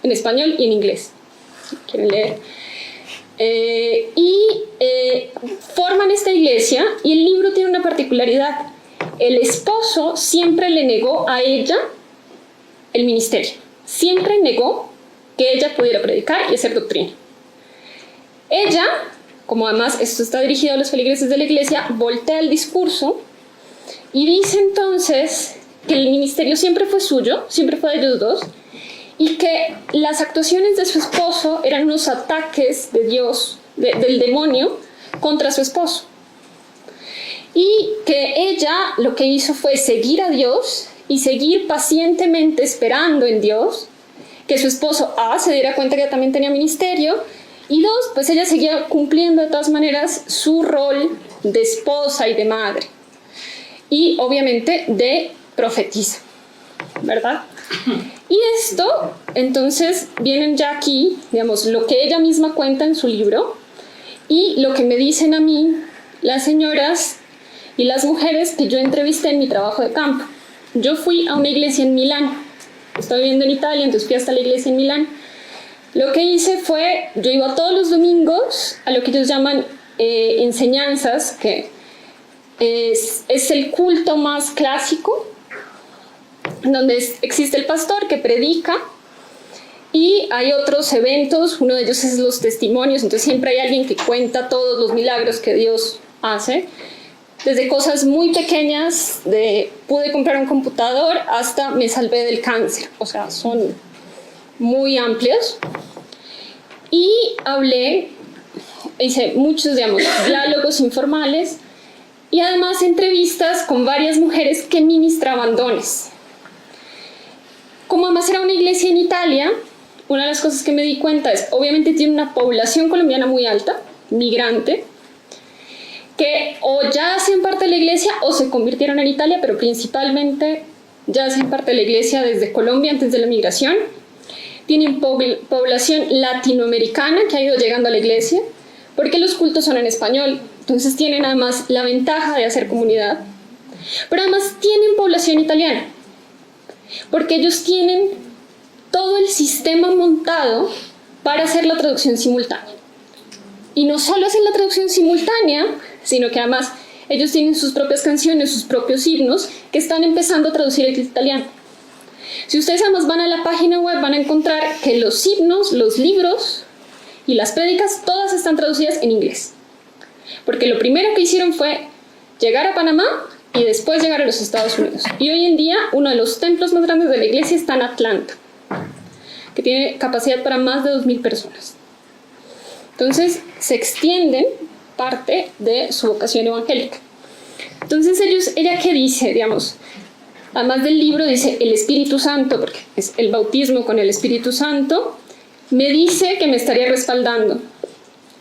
en español y en inglés, si quieren leer. Forman esta iglesia, y el libro tiene una particularidad. El esposo siempre le negó a ella el ministerio. Siempre negó que ella pudiera predicar y hacer doctrina. Ella, como además esto está dirigido a los feligreses de la iglesia, voltea el discurso y dice entonces que el ministerio siempre fue suyo, siempre fue de ellos dos, y que las actuaciones de su esposo eran unos ataques de Dios, del demonio, contra su esposo. Y que ella lo que hizo fue seguir a Dios y seguir pacientemente esperando en Dios que su esposo, se diera cuenta que ella también tenía ministerio, y dos, pues ella seguía cumpliendo de todas maneras su rol de esposa y de madre. Y obviamente de profetisa, ¿verdad? Y esto, entonces, vienen ya aquí, digamos, lo que ella misma cuenta en su libro y lo que me dicen a mí las señoras y las mujeres que yo entrevisté en mi trabajo de campo. Yo fui a una iglesia en Milán, estaba viviendo en Italia, entonces fui hasta la iglesia en Milán. Lo que hice fue, yo iba todos los domingos a lo que ellos llaman enseñanzas, que es el culto más clásico, donde existe el pastor que predica, y hay otros eventos, uno de ellos es los testimonios, entonces siempre hay alguien que cuenta todos los milagros que Dios hace. Desde cosas muy pequeñas, de pude comprar un computador, hasta me salvé del cáncer. O sea, son muy amplios. Y hice muchos, digamos, diálogos informales y además entrevistas con varias mujeres que ministraban dones. Como además era una iglesia en Italia, una de las cosas que me di cuenta es, obviamente tiene una población colombiana muy alta, migrante, que o ya hacen parte de la iglesia o se convirtieron en Italia, pero principalmente ya hacen parte de la iglesia desde Colombia antes de la migración. Tienen población latinoamericana que ha ido llegando a la iglesia, porque los cultos son en español, entonces tienen además la ventaja de hacer comunidad, pero además tienen población italiana, porque ellos tienen todo el sistema montado para hacer la traducción simultánea. Y no solo hacen la traducción simultánea, sino que además ellos tienen sus propias canciones, sus propios himnos, que están empezando a traducir al italiano. Si ustedes además van a la página web, van a encontrar que los himnos, los libros y las prédicas, todas están traducidas en inglés. Porque lo primero que hicieron fue llegar a Panamá y después llegar a los Estados Unidos. Y hoy en día uno de los templos más grandes de la iglesia está en Atlanta, que tiene capacidad para más de 2,000 personas. Entonces se extienden parte de su vocación evangélica. Entonces ella ¿qué dice? Digamos, además del libro dice el Espíritu Santo, porque es el bautismo con el Espíritu Santo, me dice que me estaría respaldando,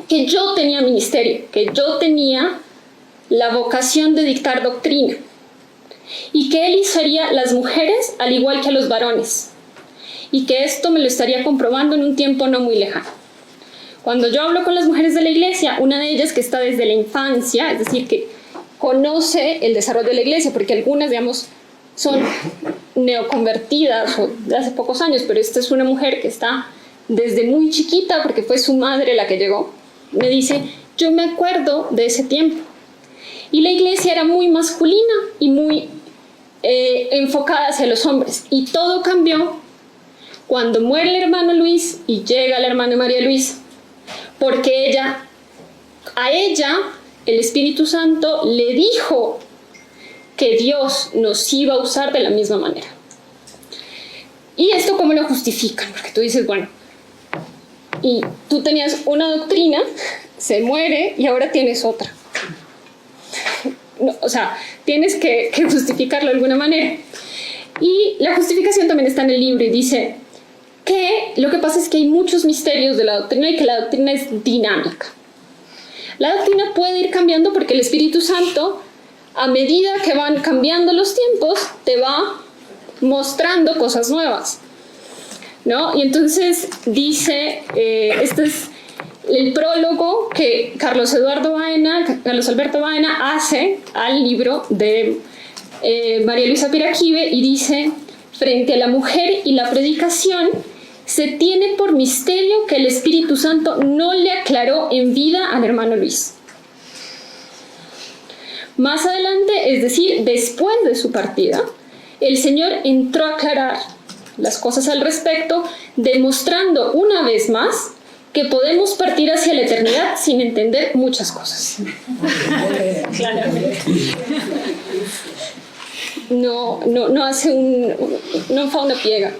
que yo tenía ministerio, que yo tenía la vocación de dictar doctrina y que él usaría las mujeres al igual que a los varones y que esto me lo estaría comprobando en un tiempo no muy lejano. Cuando yo hablo con las mujeres de la iglesia, una de ellas que está desde la infancia, es decir, que conoce el desarrollo de la iglesia, porque algunas, digamos, son neoconvertidas o de hace pocos años, pero esta es una mujer que está desde muy chiquita, porque fue su madre la que llegó, me dice, yo me acuerdo de ese tiempo. Y la iglesia era muy masculina y muy enfocada hacia los hombres. Y todo cambió cuando muere el hermano Luis y llega la hermana María Luisa, porque a ella el Espíritu Santo le dijo que Dios nos iba a usar de la misma manera. ¿Y esto cómo lo justifican? Porque tú dices, bueno, y tú tenías una doctrina, se muere y ahora tienes otra. No, o sea, tienes que justificarlo de alguna manera. Y la justificación también está en el libro y dice que lo que pasa es que hay muchos misterios de la doctrina y que la doctrina es dinámica. La doctrina puede ir cambiando porque el Espíritu Santo, a medida que van cambiando los tiempos, te va mostrando cosas nuevas, ¿no? Y entonces dice, este es el prólogo que Carlos Alberto Baena hace al libro de María Luisa Piraquive y dice, frente a la mujer y la predicación, se tiene por misterio que el Espíritu Santo no le aclaró en vida al hermano Luis. Más adelante, es decir, después de su partida, el Señor entró a aclarar las cosas al respecto, demostrando una vez más que podemos partir hacia la eternidad sin entender muchas cosas. Claramente. No hace no fa una piega.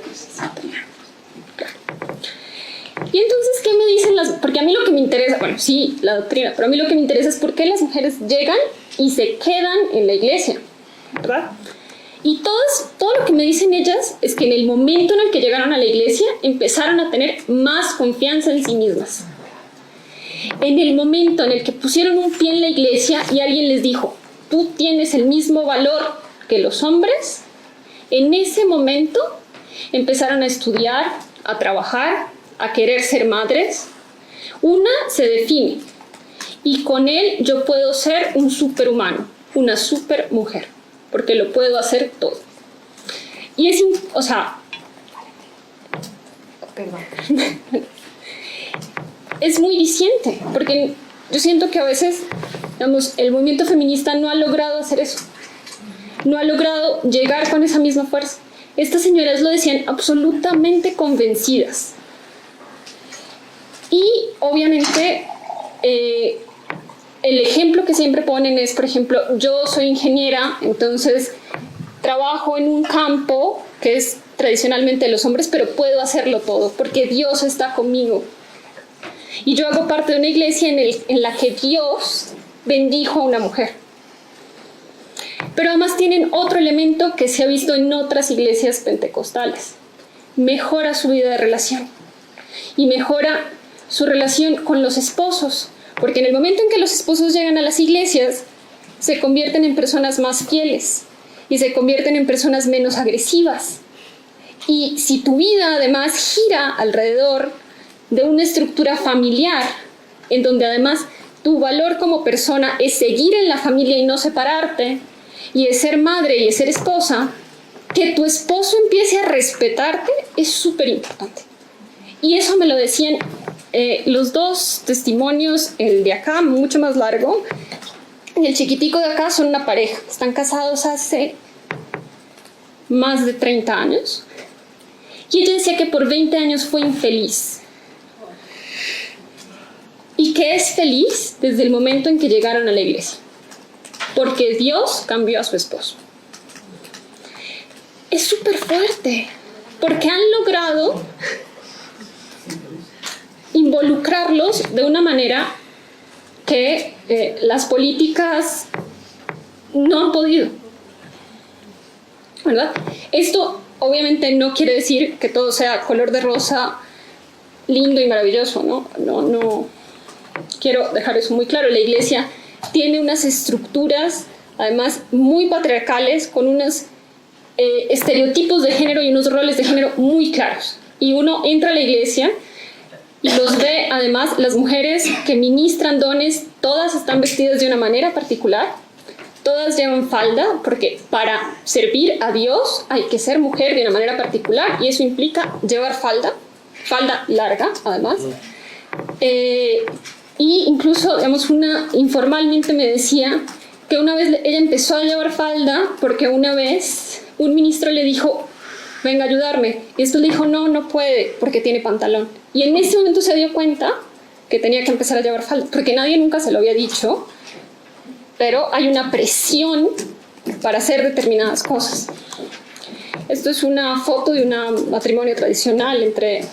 Y entonces, ¿qué me dicen las...? Porque a mí lo que me interesa, bueno, sí, la doctrina, pero a mí lo que me interesa es por qué las mujeres llegan y se quedan en la iglesia, ¿verdad? Y todo lo que me dicen ellas es que en el momento en el que llegaron a la iglesia empezaron a tener más confianza en sí mismas. En el momento en el que pusieron un pie en la iglesia y alguien les dijo, tú tienes el mismo valor que los hombres, en ese momento empezaron a estudiar, a trabajar, a querer ser madres. Una se define y con él yo puedo ser un superhumano, una supermujer, porque lo puedo hacer todo. Y es, o sea, es muy diciente, porque yo siento que a veces, digamos, el movimiento feminista no ha logrado hacer eso, no ha logrado llegar con esa misma fuerza. Estas señoras lo decían absolutamente convencidas. Y obviamente el ejemplo que siempre ponen es, por ejemplo, yo soy ingeniera, entonces trabajo en un campo que es tradicionalmente de los hombres, pero puedo hacerlo todo porque Dios está conmigo. Y yo hago parte de una iglesia en la que Dios bendijo a una mujer. Pero además tienen otro elemento que se ha visto en otras iglesias pentecostales. Mejora su vida de relación y mejora su relación con los esposos, porque en el momento en que los esposos llegan a las iglesias se convierten en personas más fieles y se convierten en personas menos agresivas. Y si tu vida además gira alrededor de una estructura familiar, en donde además tu valor como persona es seguir en la familia y no separarte, y es ser madre y es ser esposa, que tu esposo empiece a respetarte es súper importante. Y eso me lo decían los dos testimonios, el de acá, mucho más largo, y el chiquitico de acá, son una pareja. Están casados hace más de 30 años. Y ella decía que por 20 años fue infeliz. Y que es feliz desde el momento en que llegaron a la iglesia. Porque Dios cambió a su esposo. Es súper fuerte. Porque han logrado involucrarlos de una manera que las políticas no han podido, ¿verdad? Esto obviamente no quiere decir que todo sea color de rosa, lindo y maravilloso, ¿no? No quiero dejar eso muy claro. La iglesia tiene unas estructuras, además, muy patriarcales, con unos estereotipos de género y unos roles de género muy claros. Y uno entra a la iglesia y los ve, además, las mujeres que ministran dones, todas están vestidas de una manera particular, todas llevan falda, porque para servir a Dios hay que ser mujer de una manera particular, y eso implica llevar falda larga, además. Y incluso, digamos, informalmente me decía que una vez ella empezó a llevar falda porque una vez un ministro le dijo, venga a ayudarme, y esto le dijo, no puede porque tiene pantalón. Y en ese momento se dio cuenta que tenía que empezar a llevar falda, porque nadie nunca se lo había dicho, pero hay una presión para hacer determinadas cosas. Esto es una foto de un matrimonio tradicional entre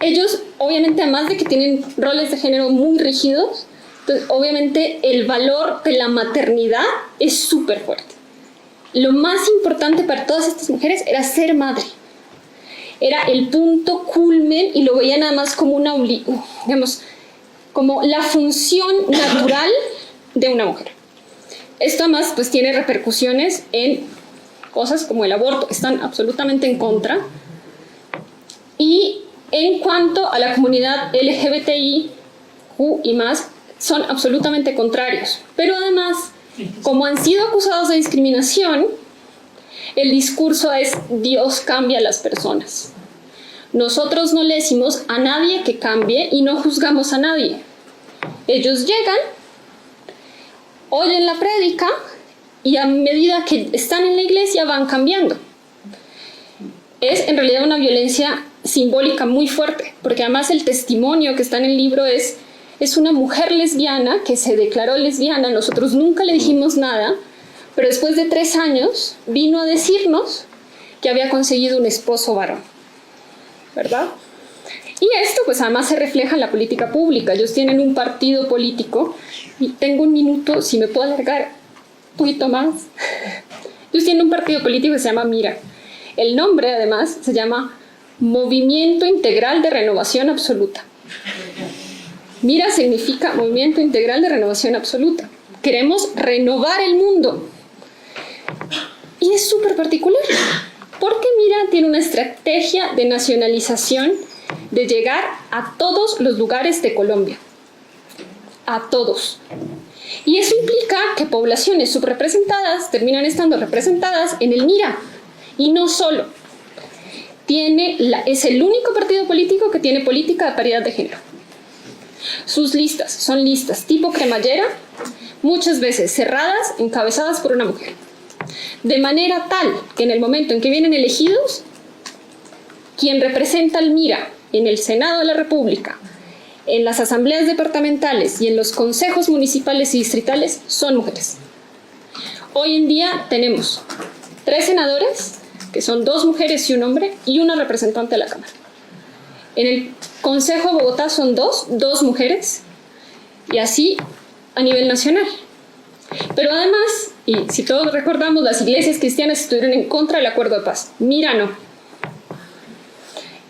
ellos. Obviamente, además de que tienen roles de género muy rígidos, entonces, obviamente el valor de la maternidad es súper fuerte. Lo más importante para todas estas mujeres era ser madre. Era el punto culmen, y lo veían nada más como como la función natural de una mujer. Esto además pues tiene repercusiones en cosas como el aborto. Están absolutamente en contra. Y en cuanto a la comunidad LGBTIQ y más, son absolutamente contrarios. Pero además, como han sido acusados de discriminación, el discurso es Dios cambia a las personas. Nosotros no le decimos a nadie que cambie y no juzgamos a nadie. Ellos llegan, oyen la prédica y a medida que están en la iglesia van cambiando. Es en realidad una violencia simbólica muy fuerte, porque además el testimonio que está en el libro es una mujer lesbiana que se declaró lesbiana. Nosotros nunca le dijimos nada, pero después de 3 años vino a decirnos que había conseguido un esposo varón, ¿verdad? Y esto pues además se refleja en la política pública. Ellos tienen un partido político, y tengo un minuto, si me puedo alargar un poquito más. Ellos tienen un partido político que se llama MIRA. El nombre además se llama Movimiento Integral de Renovación Absoluta. MIRA significa Movimiento Integral de Renovación Absoluta. Queremos renovar el mundo. Y es súper particular, porque MIRA tiene una estrategia de nacionalización, de llegar a todos los lugares de Colombia. A todos. Y eso implica que poblaciones subrepresentadas terminan estando representadas en el MIRA. Y no solo. Es el único partido político que tiene política de paridad de género. Sus listas son listas tipo cremallera, muchas veces cerradas, encabezadas por una mujer. De manera tal que en el momento en que vienen elegidos, quien representa al MIRA en el Senado de la República, en las asambleas departamentales y en los consejos municipales y distritales son mujeres. Hoy en día tenemos 3 senadores, que son 2 mujeres y 1 hombre, y una representante de la Cámara. En el Consejo de Bogotá son 2 mujeres, y así a nivel nacional. Pero además, y si todos recordamos, las iglesias cristianas estuvieron en contra del acuerdo de paz. Mira, no.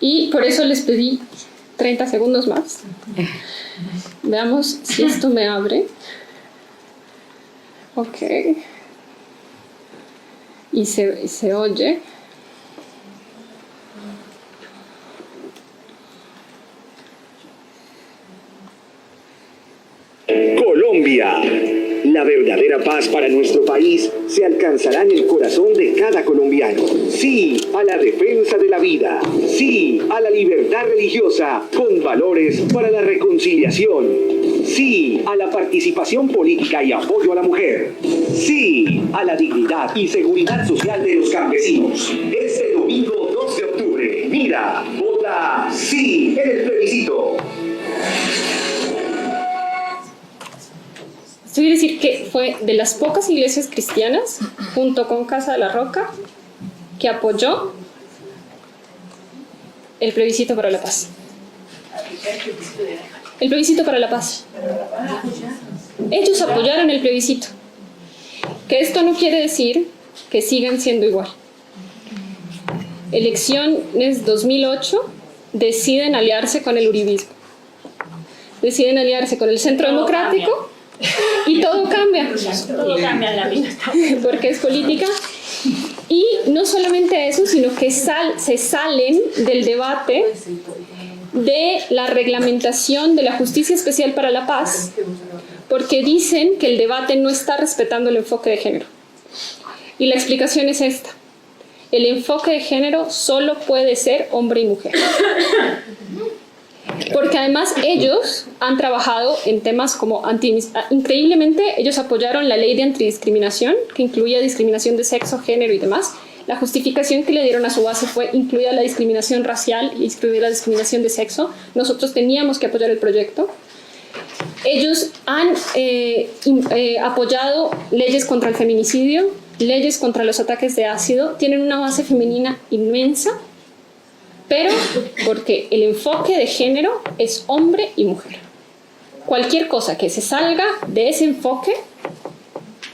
Y por eso les pedí 30 segundos más. Veamos si esto me abre. Ok. Y se oye. Colombia. La verdadera paz para nuestro país se alcanzará en el corazón de cada colombiano. Sí a la defensa de la vida. Sí a la libertad religiosa con valores para la reconciliación. Sí a la participación política y apoyo a la mujer. Sí a la dignidad y seguridad social de los campesinos. Este domingo 2 de octubre, mira, vota sí en el plebiscito. Esto quiere decir que fue de las pocas iglesias cristianas, junto con Casa de la Roca, que apoyó el plebiscito para la paz. El plebiscito para la paz. Ellos apoyaron el plebiscito. Que esto no quiere decir que sigan siendo igual. Elecciones 2008, deciden aliarse con el uribismo. Deciden aliarse con el Centro Democrático. Y todo cambia. Todo cambia en la vida. Porque es política. Y no solamente eso, sino que se salen del debate de la reglamentación de la Justicia Especial para la Paz, porque dicen que el debate no está respetando el enfoque de género. Y la explicación es esta. El enfoque de género solo puede ser hombre y mujer. Porque además ellos han trabajado en temas como increíblemente ellos apoyaron la ley de antidiscriminación, que incluía discriminación de sexo, género y demás. La justificación que le dieron a su base fue incluida la discriminación racial y incluida la discriminación de sexo. Nosotros teníamos que apoyar el proyecto. Ellos han apoyado leyes contra el feminicidio, leyes contra los ataques de ácido, tienen una base femenina inmensa, pero porque el enfoque de género es hombre y mujer. Cualquier cosa que se salga de ese enfoque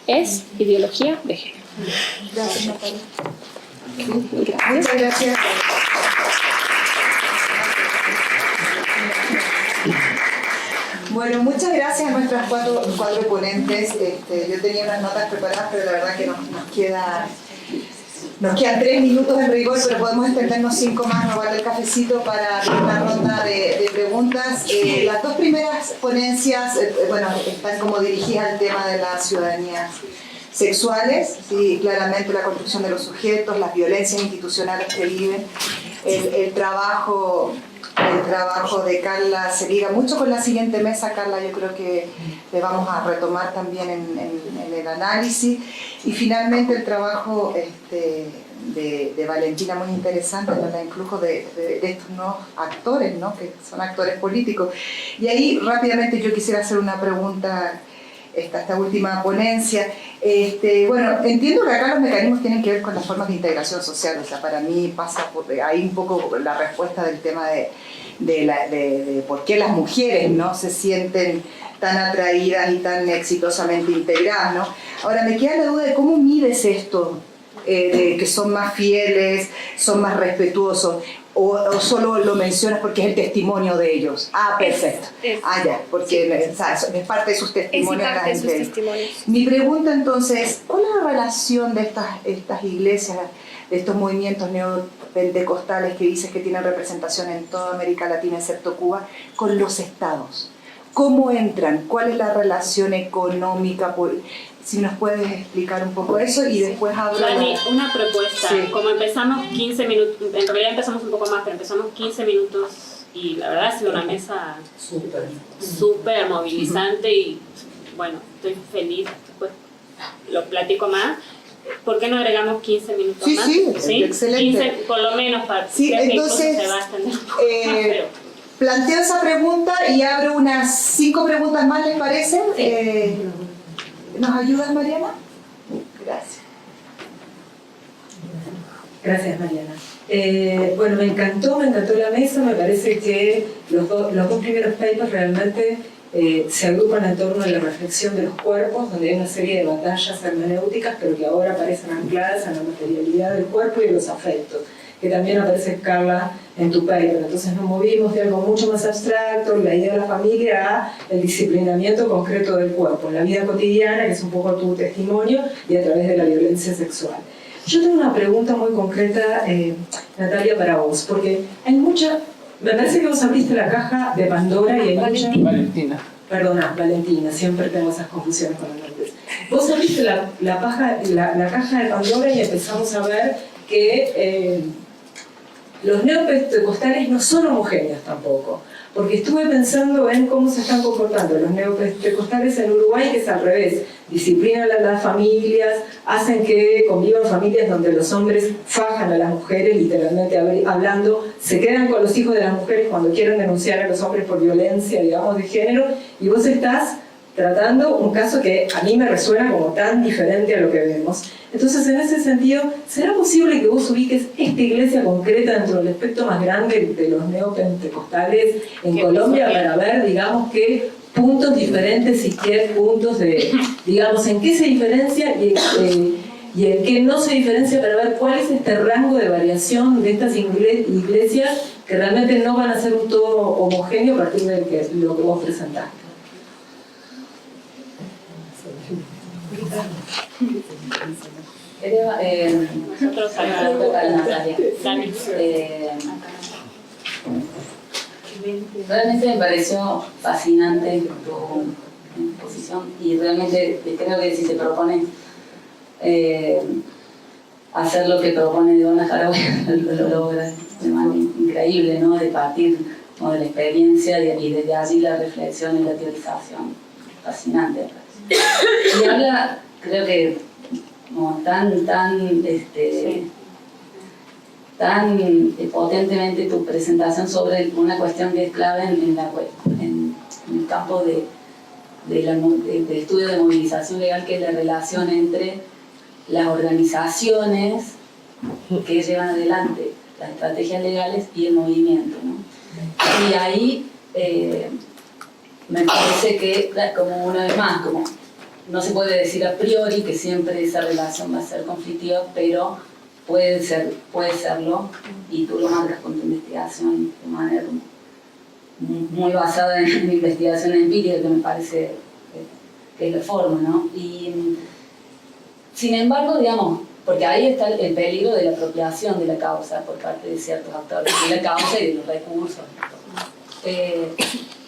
es ideología de género. Gracias, Natalia. Muchas gracias. Bueno, muchas gracias a nuestras cuatro ponentes. Yo tenía unas notas preparadas, pero la verdad que nos quedan 3 minutos en rigor, pero podemos extendernos 5 más, no vale el cafecito para una ronda de preguntas. Las 2 primeras ponencias están como dirigidas al tema de las ciudadanías sexuales, sí, claramente la construcción de los sujetos, las violencias institucionales que viven, el trabajo de Carla se liga mucho con la siguiente mesa. Carla, yo creo que le vamos a retomar también en el análisis. Y finalmente el trabajo de Valentina, muy interesante, ¿no? El influjo de estos nuevos actores, ¿no? Que son actores políticos. Y ahí rápidamente yo quisiera hacer una pregunta, esta última ponencia. Bueno, entiendo que acá los mecanismos tienen que ver con las formas de integración social, o sea, para mí pasa por ahí un poco la respuesta del tema de por qué las mujeres no se sienten tan atraídas y tan exitosamente integradas, ¿no? Ahora, me queda la duda de cómo mides esto, de que son más fieles, son más respetuosos, o solo lo mencionas porque es el testimonio de ellos. Ah, perfecto. Ya, porque es parte de sus testimonios. Es parte de sus testimonios. Mi pregunta entonces, ¿cuál es la relación de estas iglesias, de estos movimientos neopentecostales que dices que tienen representación en toda América Latina excepto Cuba, con los estados? ¿Cómo entran? ¿Cuál es la relación económica? Si nos puedes explicar un poco eso y después hablar... Dani, una propuesta. Sí. Como empezamos 15 minutos, en realidad empezamos un poco más, pero empezamos 15 minutos y la verdad ha sido una mesa súper movilizante y bueno, estoy feliz, pues lo platico más. ¿Por qué no agregamos 15 minutos más? Sí, excelente. 15 por lo menos para sí, que entonces, se va a extender un poco más, pero... planteo esa pregunta y abro unas 5 preguntas más, ¿les parece? ¿Nos ayudas, Mariana? Gracias. Gracias, Mariana. Bueno, me encantó la mesa. Me parece que los dos primeros papers realmente se agrupan en torno a la reflexión de los cuerpos, donde hay una serie de batallas hermenéuticas, pero que ahora aparecen ancladas en la materialidad del cuerpo y de los afectos, que también aparece, Carla, en tu paper. Entonces nos movimos de algo mucho más abstracto, la idea de la familia, a el disciplinamiento concreto del cuerpo, en la vida cotidiana, que es un poco tu testimonio, y a través de la violencia sexual. Yo tengo una pregunta muy concreta, Natalia, para vos, porque hay mucha... Me parece que vos abriste la caja de Pandora y hay Valentina. Perdona, Valentina, siempre tengo esas confusiones con los nombres. Vos abriste la caja de Pandora y empezamos a ver que los neopentecostales no son homogéneos tampoco, porque estuve pensando en cómo se están comportando los neopentecostales en Uruguay, que es al revés, disciplinan a las familias, hacen que convivan familias donde los hombres fajan a las mujeres, literalmente hablando, se quedan con los hijos de las mujeres cuando quieren denunciar a los hombres por violencia, digamos, de género, y vos estás tratando un caso que a mí me resuena como tan diferente a lo que vemos. Entonces, en ese sentido, ¿será posible que vos ubiques esta iglesia concreta dentro del aspecto más grande de los neopentecostales en Colombia para ver, digamos, qué puntos diferentes y qué puntos de, digamos, en qué se diferencia y en qué no se diferencia, para ver cuál es este rango de variación de estas iglesias que realmente no van a ser un todo homogéneo a partir de lo que vos presentaste? Nosotros acá, realmente me pareció fascinante tu exposición y realmente creo que si se propone hacer lo que propone Donna Haraway lo logra de manera increíble, ¿no? De partir, ¿no?, de la experiencia y desde allí la reflexión y la teorización. Fascinante. Y habla, creo que como tan potentemente tu presentación sobre una cuestión que es clave en el campo de estudio de movilización legal, que es la relación entre las organizaciones que llevan adelante las estrategias legales y el movimiento, ¿no? Y ahí me parece que, como una vez más, como no se puede decir a priori que siempre esa relación va a ser conflictiva, pero puede serlo, y tú lo marcas con tu investigación de manera muy basada en investigación empírica, que me parece que es la forma, ¿no? Y sin embargo, digamos, porque ahí está el peligro de la apropiación de la causa por parte de ciertos actores, de la causa y de los recursos.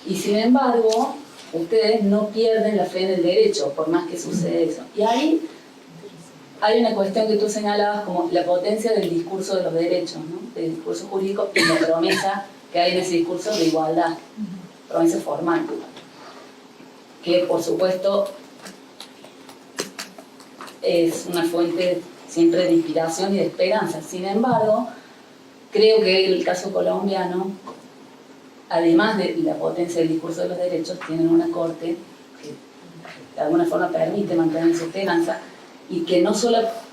Y sin embargo, ustedes no pierden la fe en el derecho, por más que suceda eso. Y ahí hay una cuestión que tú señalabas como la potencia del discurso de los derechos, ¿no? Del discurso jurídico y la promesa que hay en ese discurso de igualdad, promesa formal, que por supuesto es una fuente siempre de inspiración y de esperanza. Sin embargo, creo que el caso colombiano, además de la potencia del discurso de los derechos, tienen una corte que de alguna forma permite mantener esa esperanza, y que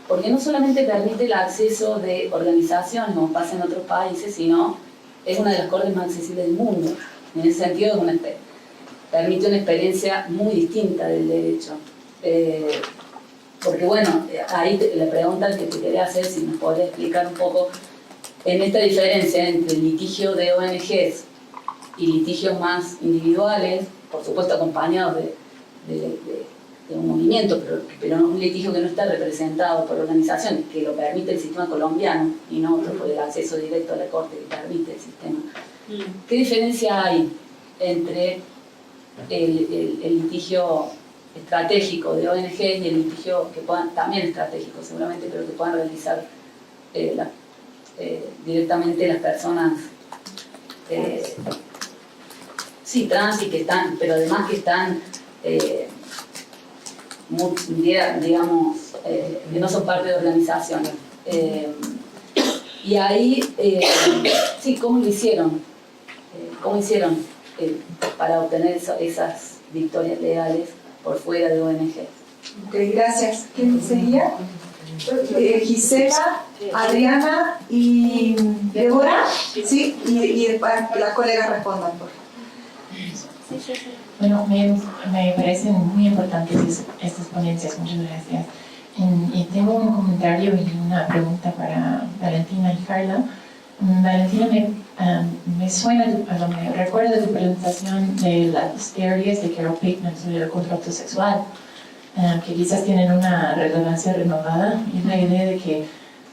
porque no solamente permite el acceso de organizaciones, como pasa en otros países, sino es una de las cortes más accesibles del mundo. En ese sentido, permite una experiencia muy distinta del derecho. Porque bueno, ahí la pregunta que te quería hacer, si nos podrías explicar un poco, en esta diferencia entre el litigio de ONGs y litigios más individuales, por supuesto acompañados de un movimiento, pero un litigio que no está representado por organizaciones, que lo permite el sistema colombiano y no por el acceso directo a la corte que permite el sistema. ¿Qué diferencia hay entre el litigio estratégico de ONG y el litigio que también estratégico seguramente, pero que puedan realizar directamente las personas trans, y que están, pero además que están digamos, que no son parte de organizaciones. Y ahí, ¿cómo lo hicieron? ¿Cómo hicieron para obtener esas victorias legales por fuera de ONG? Ok, gracias. ¿Quién sería? Gisela, Adriana y Débora. Sí, y las colegas respondan, por favor. Bueno, me parecen muy importantes estas ponencias, muchas gracias. Y tengo un comentario y una pregunta para Valentina y Carla. Valentina, me suena, me recuerda de tu presentación de las teorías de Carol Pateman sobre el contrato sexual, que quizás tienen una relevancia renovada, y la idea de que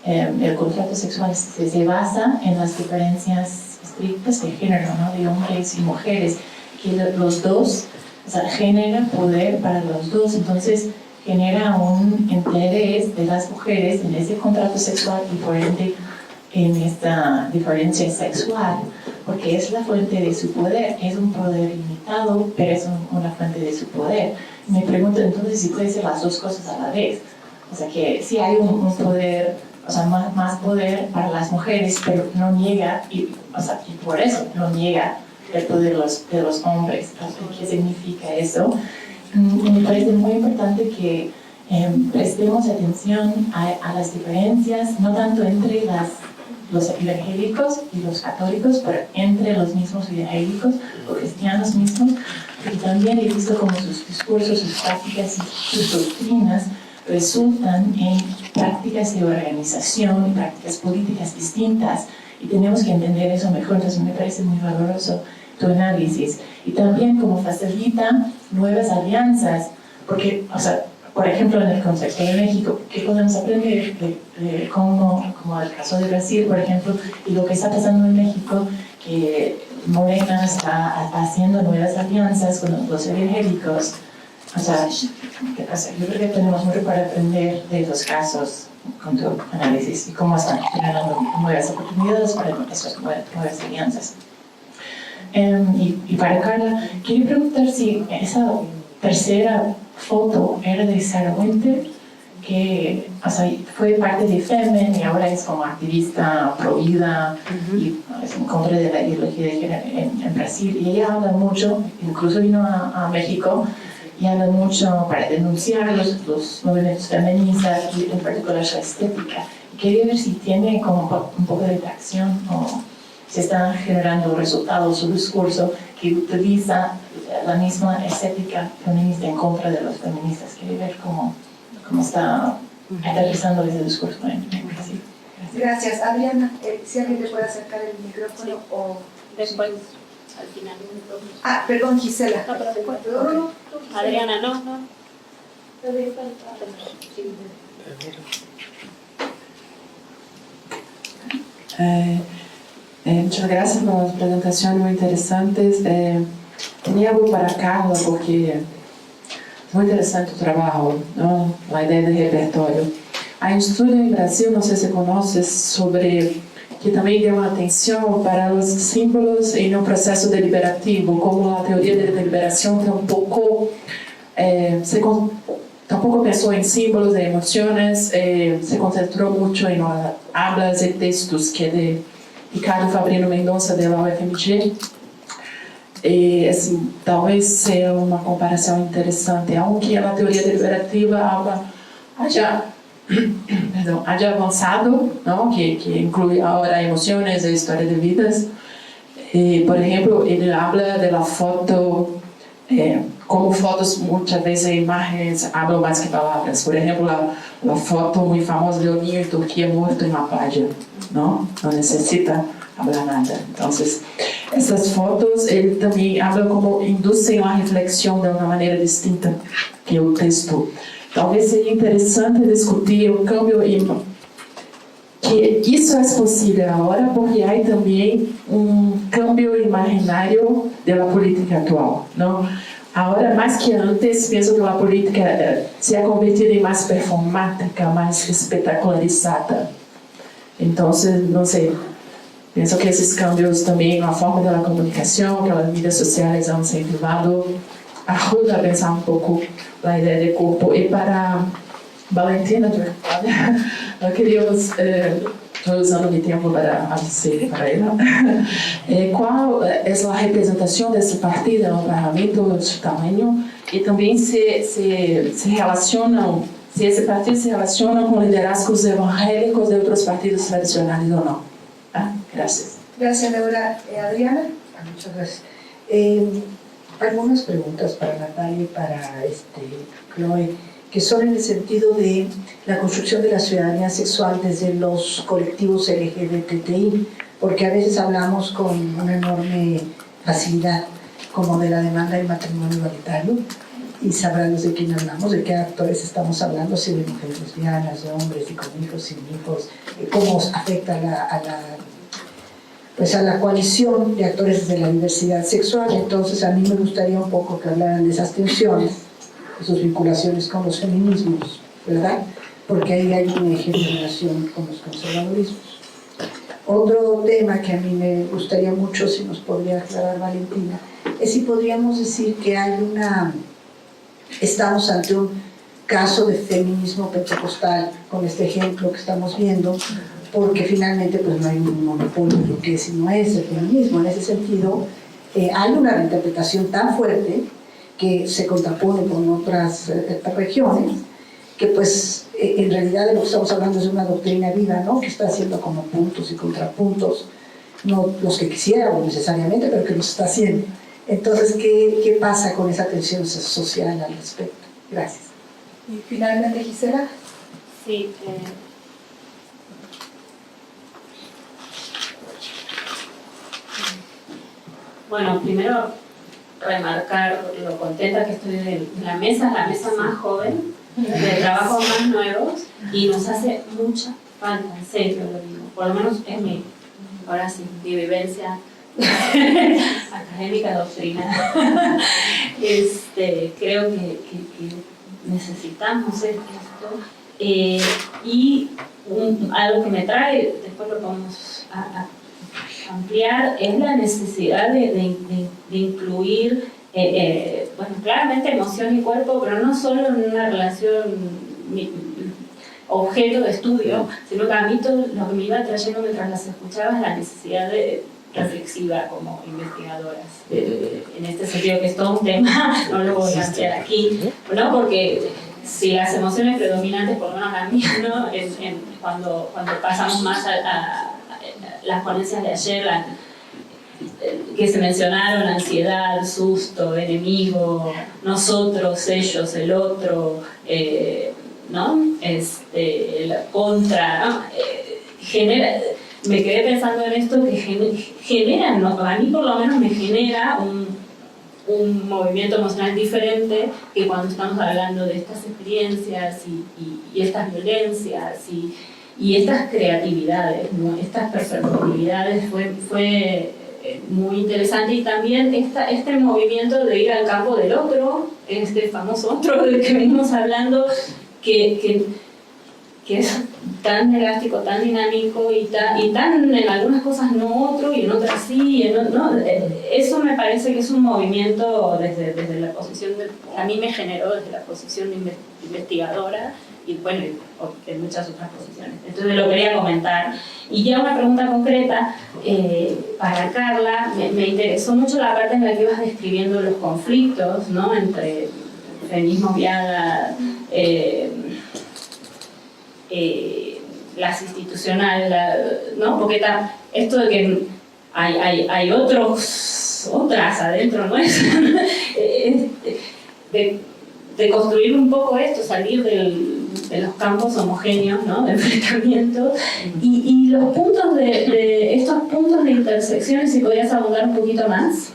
el contrato sexual se basa en las diferencias estrictas de género, ¿no? De hombres y mujeres, que los dos, o sea, genera poder para los dos, entonces genera un interés de las mujeres en ese contrato sexual y por ende en esta diferencia sexual, porque es la fuente de su poder, es un poder limitado, pero es una fuente de su poder. Me pregunto entonces si puede ser las dos cosas a la vez, o sea que sí hay un poder, o sea, más poder para las mujeres, pero no niega, y por eso no niega el poder de los hombres. ¿Qué significa eso? Me parece muy importante que prestemos atención a las diferencias, no tanto entre los evangélicos y los católicos, pero entre los mismos evangélicos o cristianos mismos, porque también he visto como sus discursos, sus prácticas y sus doctrinas resultan en prácticas de organización y prácticas políticas distintas, y tenemos que entender eso mejor. Entonces me parece muy valoroso tu análisis, y también como facilita nuevas alianzas, porque, o sea, por ejemplo, en el contexto de México, ¿qué podemos aprender de como el caso de Brasil, por ejemplo, y lo que está pasando en México, que Morena está haciendo nuevas alianzas con los evangélicos? O sea, yo creo que tenemos mucho para aprender de los casos con tu análisis y cómo están generando nuevas oportunidades para esas nuevas alianzas. Y para Carla, quería preguntar si esa tercera foto era de Sarah Winter, que, o sea, fue parte de Femen y ahora es como activista pro vida y es en contra de la ideología de género en Brasil. Y ella habla mucho, incluso vino a México, y habla mucho para denunciar los movimientos feministas y en particular la estética. Quería ver si tiene como un poco de tracción o se está generando resultados, su discurso que utiliza la misma estética feminista en contra de los feministas. Quería ver cómo está aterrizando ese discurso en Brasil. Gracias. Adriana, si alguien te puede acercar el micrófono o... Después, al final. Ah, perdón, Gisela. No, pero después. Adriana, no. Muchas gracias por las presentaciones muy interesantes. Tenía algo para Carla porque es muy interesante tu trabajo, ¿no? La idea de repertorio. Hay un estudio en Brasil, no sé si conoces, sobre que también llama atención para los símbolos en un proceso deliberativo, como la teoría de deliberación tampoco pensó en símbolos de emociones, se concentró mucho en hablas y textos que de Ricardo Fabrino Mendonça de la UFMG. Assim, talvez sea uma comparação interessante, aunque a teoria deliberativa haya avançado, ¿no? que inclui ahora emociones e historia de vidas. Por ejemplo, ele habla de la foto, como fotos muchas veces imágenes hablan más que palabras. Por ejemplo, la foto muy famosa de un niño en Turquía muerto en la playa, no necesita hablar nada. Entonces, essas fotos, ele também habla como inducem a reflexão de uma maneira distinta que o texto. Talvez seja interessante discutir o câmbio, que isso é possível agora porque há também câmbio imaginário da política atual, não? Agora, mais que antes, penso que a política se ha convertido em mais performática, mais espetacularizada. Então, não sei, penso que esses cambios também na forma da comunicação, que as mídias sociais han incentivado, ajuda a pensar um pouco a ideia de corpo. E para Valentina, nós queríamos Estoy usando mi tiempo para hacer para ella. ¿Cuál es la representación de ese partido en el Parlamento, su tamaño? Y también se relacionan, si ese partido se relaciona con liderazgos evangélicos de otros partidos tradicionales o no. Gracias. Gracias, Laura. Adriana. Muchas gracias. Algunas preguntas para Natalia y para Chloe, que son en el sentido de la construcción de la ciudadanía sexual desde los colectivos LGBTI, porque a veces hablamos con una enorme facilidad como de la demanda del matrimonio igualitario, y sabrán de quién hablamos, de qué actores estamos hablando, si de mujeres lesbianas, de hombres y con hijos, sin hijos, cómo afecta a la coalición de actores de la diversidad sexual. Entonces a mí me gustaría un poco que hablaran de esas tensiones, de sus vinculaciones con los feminismos, ¿verdad? Porque ahí hay una generación con los conservadurismos. Otro tema que a mí me gustaría mucho, si nos podría aclarar Valentina, es si podríamos decir que estamos ante un caso de feminismo pentecostal, con este ejemplo que estamos viendo, porque finalmente pues no hay un monopolio de lo que es y no es el feminismo. En ese sentido, hay una reinterpretación tan fuerte que se contrapone con otras regiones, que pues en realidad de lo que estamos hablando es de una doctrina viva, ¿no? Que está haciendo como puntos y contrapuntos, no los que quisiéramos necesariamente, pero que los está haciendo. Entonces, ¿qué pasa con esa tensión social al respecto? Gracias. Y finalmente, Gisela. Sí, bueno, primero remarcar lo contenta que estoy de la mesa más joven, de trabajos más nuevos, y nos hace mucha falta, en serio lo digo, por lo menos es mi vivencia académica, doctrinal. Creo que necesitamos esto, y algo que me trae, después lo vamos a ampliar, es la necesidad de incluir, bueno, claramente emoción y cuerpo, pero no solo en una relación objeto de estudio, sino que a mí todo lo que me iba trayendo mientras las escuchaba es la necesidad reflexiva como investigadoras. En este sentido, que es todo un tema, no lo voy a ampliar aquí, ¿no? Porque si las emociones predominantes, por lo menos la mía, ¿no? Cuando pasamos más a las ponencias de ayer, que se mencionaron, ansiedad, susto, enemigo, nosotros, ellos, el otro, ¿no? La contra, ¿no? Me quedé pensando en esto, que genera, ¿no? A mí por lo menos me genera un movimiento emocional diferente que cuando estamos hablando de estas experiencias y estas violencias y estas creatividades, ¿no? Estas performatividades fue muy interesante, y también este movimiento de ir al campo del otro, este famoso otro del que venimos hablando, que es tan elástico, tan dinámico y tan en algunas cosas no otro y en otras sí, ¿no? Eso me parece que es un movimiento desde la posición, a mí me generó desde la posición de investigadora, y bueno, en muchas otras posiciones. Entonces lo quería comentar. Y ya una pregunta concreta para Carla. Me interesó mucho la parte en la que ibas describiendo los conflictos, ¿no? Entre feminismo, viada, las institucionales, ¿no? Porque esto de que hay otras adentro nuestro, de construir un poco esto, salir de los campos homogéneos, ¿no? De enfrentamiento, y los puntos estos puntos de intersección, si podrías abundar un poquito más.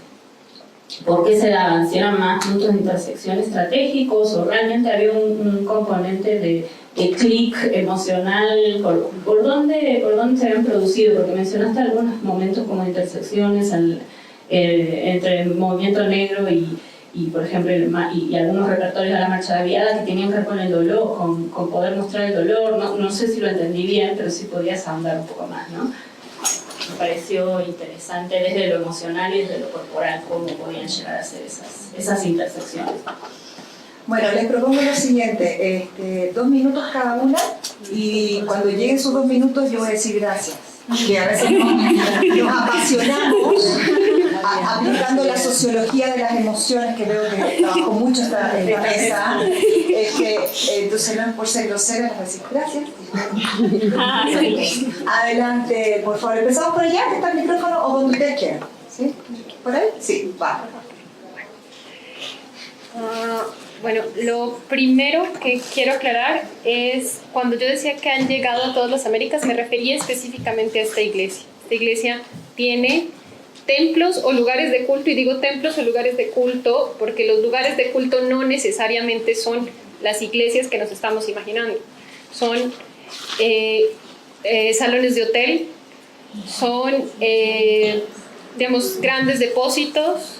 ¿Por qué se daban? Si eran más puntos de intersección estratégicos, o realmente había un componente de clic emocional, ¿por dónde se habían producido? Porque mencionaste algunos momentos como intersecciones entre el movimiento negro y por ejemplo, y algunos repertorios de la marcha de Viada que tenían que ver con el dolor, con poder mostrar el dolor. No sé si lo entendí bien, pero sí podías ahondar un poco más, ¿no? Me pareció interesante desde lo emocional y desde lo corporal cómo podían llegar a ser esas intersecciones. Bueno, les propongo lo siguiente, 2 minutos cada una Y cuando lleguen sus 2 minutos yo voy a decir gracias. Que a veces nos apasionamos aplicando la sociología de las emociones, que veo que trabajo mucho esta mesa. Entonces no es por ser grosera, les voy a decir gracias. Adelante, por favor. Empezamos por allá, que está el micrófono, o donde ustedes quieran. ¿Sí? ¿Por ahí? Sí, va. Bueno, lo primero que quiero aclarar es, cuando yo decía que han llegado a todas las Américas, me refería específicamente a esta iglesia. Esta iglesia tiene templos o lugares de culto, y digo templos o lugares de culto porque los lugares de culto no necesariamente son las iglesias que nos estamos imaginando. Son salones de hotel, son, digamos, grandes depósitos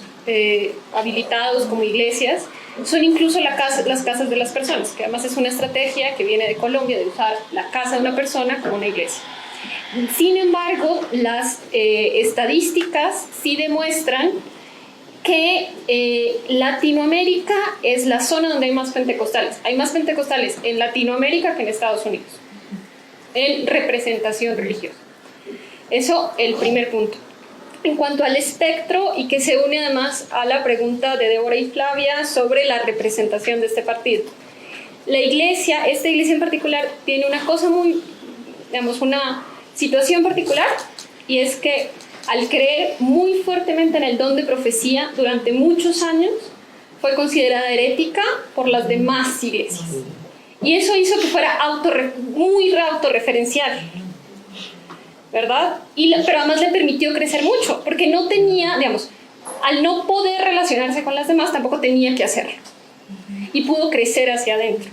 habilitados como iglesias. Son incluso las casas de las personas, que además es una estrategia que viene de Colombia, de usar la casa de una persona como una iglesia. Sin embargo, las estadísticas sí demuestran que Latinoamérica es la zona donde hay más pentecostales. Hay más pentecostales en Latinoamérica que en Estados Unidos, en representación religiosa. Eso, el primer punto. En cuanto al espectro, y que se une además a la pregunta de Débora y Flavia sobre la representación de este partido. La iglesia, esta iglesia en particular, tiene una cosa muy, digamos, una situación particular, y es que al creer muy fuertemente en el don de profecía durante muchos años, fue considerada herética por las demás iglesias. Y eso hizo que fuera muy autorreferencial, ¿verdad? Pero además le permitió crecer mucho, porque no tenía, digamos, al no poder relacionarse con las demás, tampoco tenía que hacerlo. Y pudo crecer hacia adentro.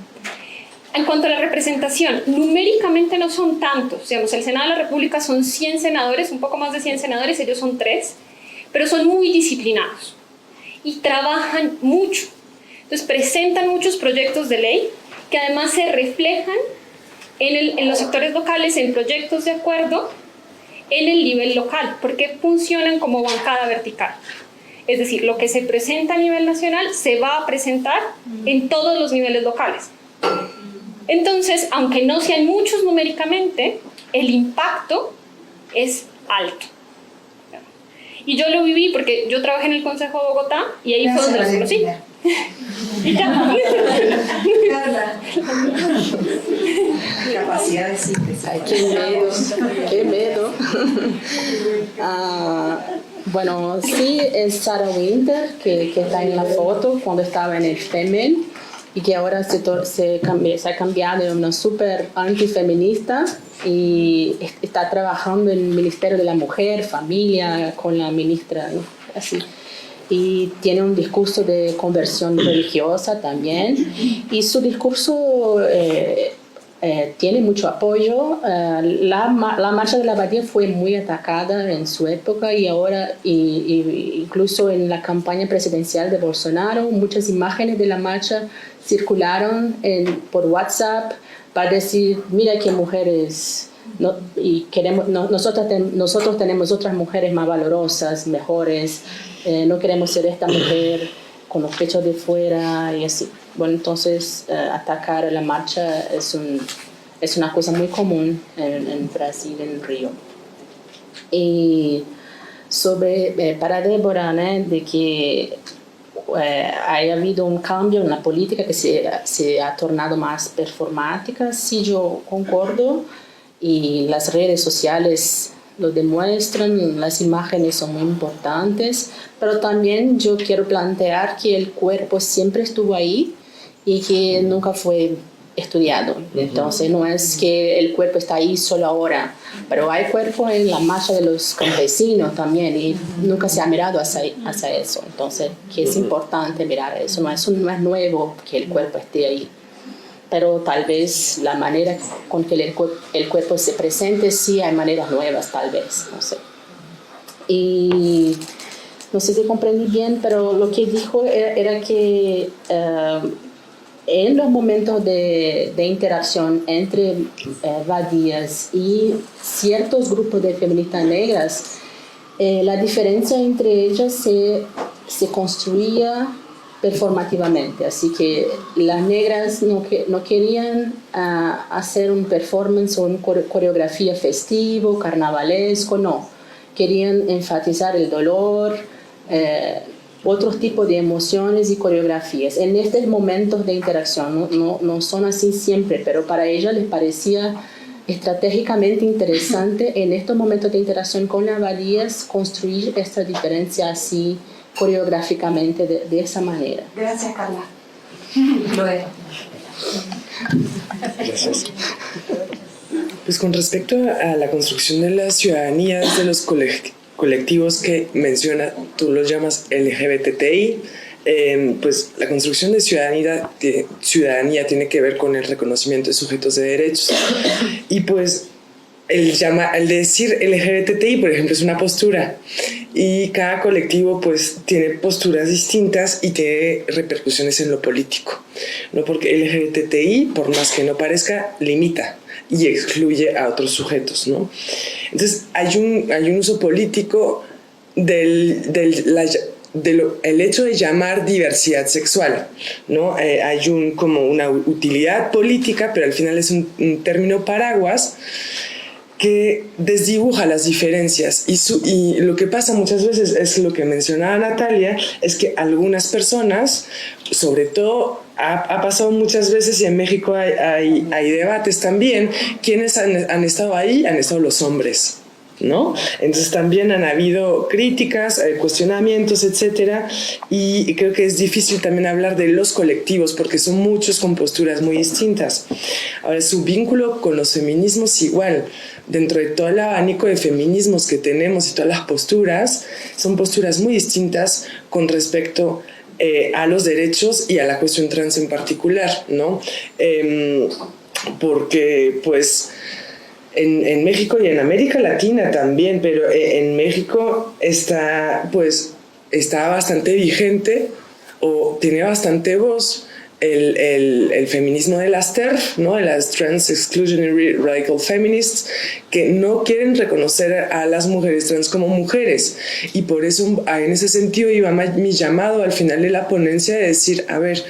En cuanto a la representación, numéricamente no son tantos. Digamos, el Senado de la República son 100 senadores, un poco más de 100 senadores, ellos son 3, pero son muy disciplinados y trabajan mucho. Entonces presentan muchos proyectos de ley que además se reflejan en los sectores locales, en proyectos de acuerdo, en el nivel local, porque funcionan como bancada vertical. Es decir, lo que se presenta a nivel nacional se va a presentar en todos los niveles locales. Entonces, aunque no sean muchos numéricamente, el impacto es alto. Y yo lo viví porque yo trabajé en el Consejo de Bogotá y ahí fue donde los conocí. Y ya. Carla. Capacidad de síntesis. Ay, qué miedo. Bueno, sí, es Sarah Winter, que está en la foto cuando estaba en el FEMEN, y que ahora se ha cambiado en una súper antifeminista y está trabajando en el Ministerio de la Mujer, Familia, con la ministra, ¿no? Así. Y tiene un discurso de conversión religiosa también, y su discurso tiene mucho apoyo. La marcha de la Abadía fue muy atacada en su época, y ahora incluso en la campaña presidencial de Bolsonaro muchas imágenes de la marcha circularon por WhatsApp para decir, mira qué mujeres, y nosotros tenemos otras mujeres más valorosas, mejores, no queremos ser esta mujer con los pechos de fuera y así. Bueno, entonces atacar la marcha es una cosa muy común en Brasil, en Río. Y para Débora, ¿no? De que haya habido un cambio en la política que se ha tornado más performática, sí, yo concuerdo, y las redes sociales lo demuestran, las imágenes son muy importantes, pero también yo quiero plantear que el cuerpo siempre estuvo ahí y que nunca fue estudiado. Entonces no es que el cuerpo está ahí solo ahora, pero hay cuerpo en la marcha de los campesinos también, y nunca se ha mirado hacia eso. Entonces, que es importante mirar eso, no es nuevo que el cuerpo esté ahí, pero tal vez la manera con que el cuerpo se presente, sí hay maneras nuevas, tal vez, no sé. Y no sé si comprendí bien, pero lo que dijo era que en los momentos de interacción entre Badías y ciertos grupos de feministas negras, la diferencia entre ellas se construía performativamente. Así que las negras no querían hacer un performance o una coreografía festivo, carnavalesco, no. Querían enfatizar el dolor, otros tipos de emociones y coreografías. En estos momentos de interacción, no son así siempre, pero para ella les parecía estratégicamente interesante en estos momentos de interacción con las valías construir esta diferencia así coreográficamente de esa manera. Gracias, Carla. Lo es. Gracias. Pues con respecto a la construcción de las ciudadanías de los colectivos que menciona, tú los llamas LGBTI, pues la construcción de ciudadanía tiene que ver con el reconocimiento de sujetos de derechos. Y pues el decir LGBTI, por ejemplo, es una postura, y cada colectivo pues tiene posturas distintas y tiene repercusiones en lo político, ¿no? Porque LGBTI, por más que no parezca, limita y excluye a otros sujetos, ¿no? Entonces hay un uso político del hecho de llamar diversidad sexual, ¿no? Hay como una utilidad política, pero al final es un término paraguas que desdibuja las diferencias y lo que pasa muchas veces es lo que mencionaba Natalia, es que algunas personas, sobre todo ha pasado muchas veces, y en México hay debates también, ¿quiénes han estado ahí? Han estado los hombres, ¿no? Entonces también han habido críticas, cuestionamientos, etcétera, y creo que es difícil también hablar de los colectivos porque son muchos con posturas muy distintas. Ahora, su vínculo con los feminismos igual, dentro de todo el abanico de feminismos que tenemos y todas las posturas, son posturas muy distintas con respecto a los derechos y a la cuestión trans en particular, ¿no? Porque pues en México y en América Latina también, pero en México está bastante vigente o tiene bastante voz el feminismo de las TERF, ¿no? De las Trans Exclusionary Radical Feminists, que no quieren reconocer a las mujeres trans como mujeres, y por eso en ese sentido iba mi llamado al final de la ponencia de decir, a ver,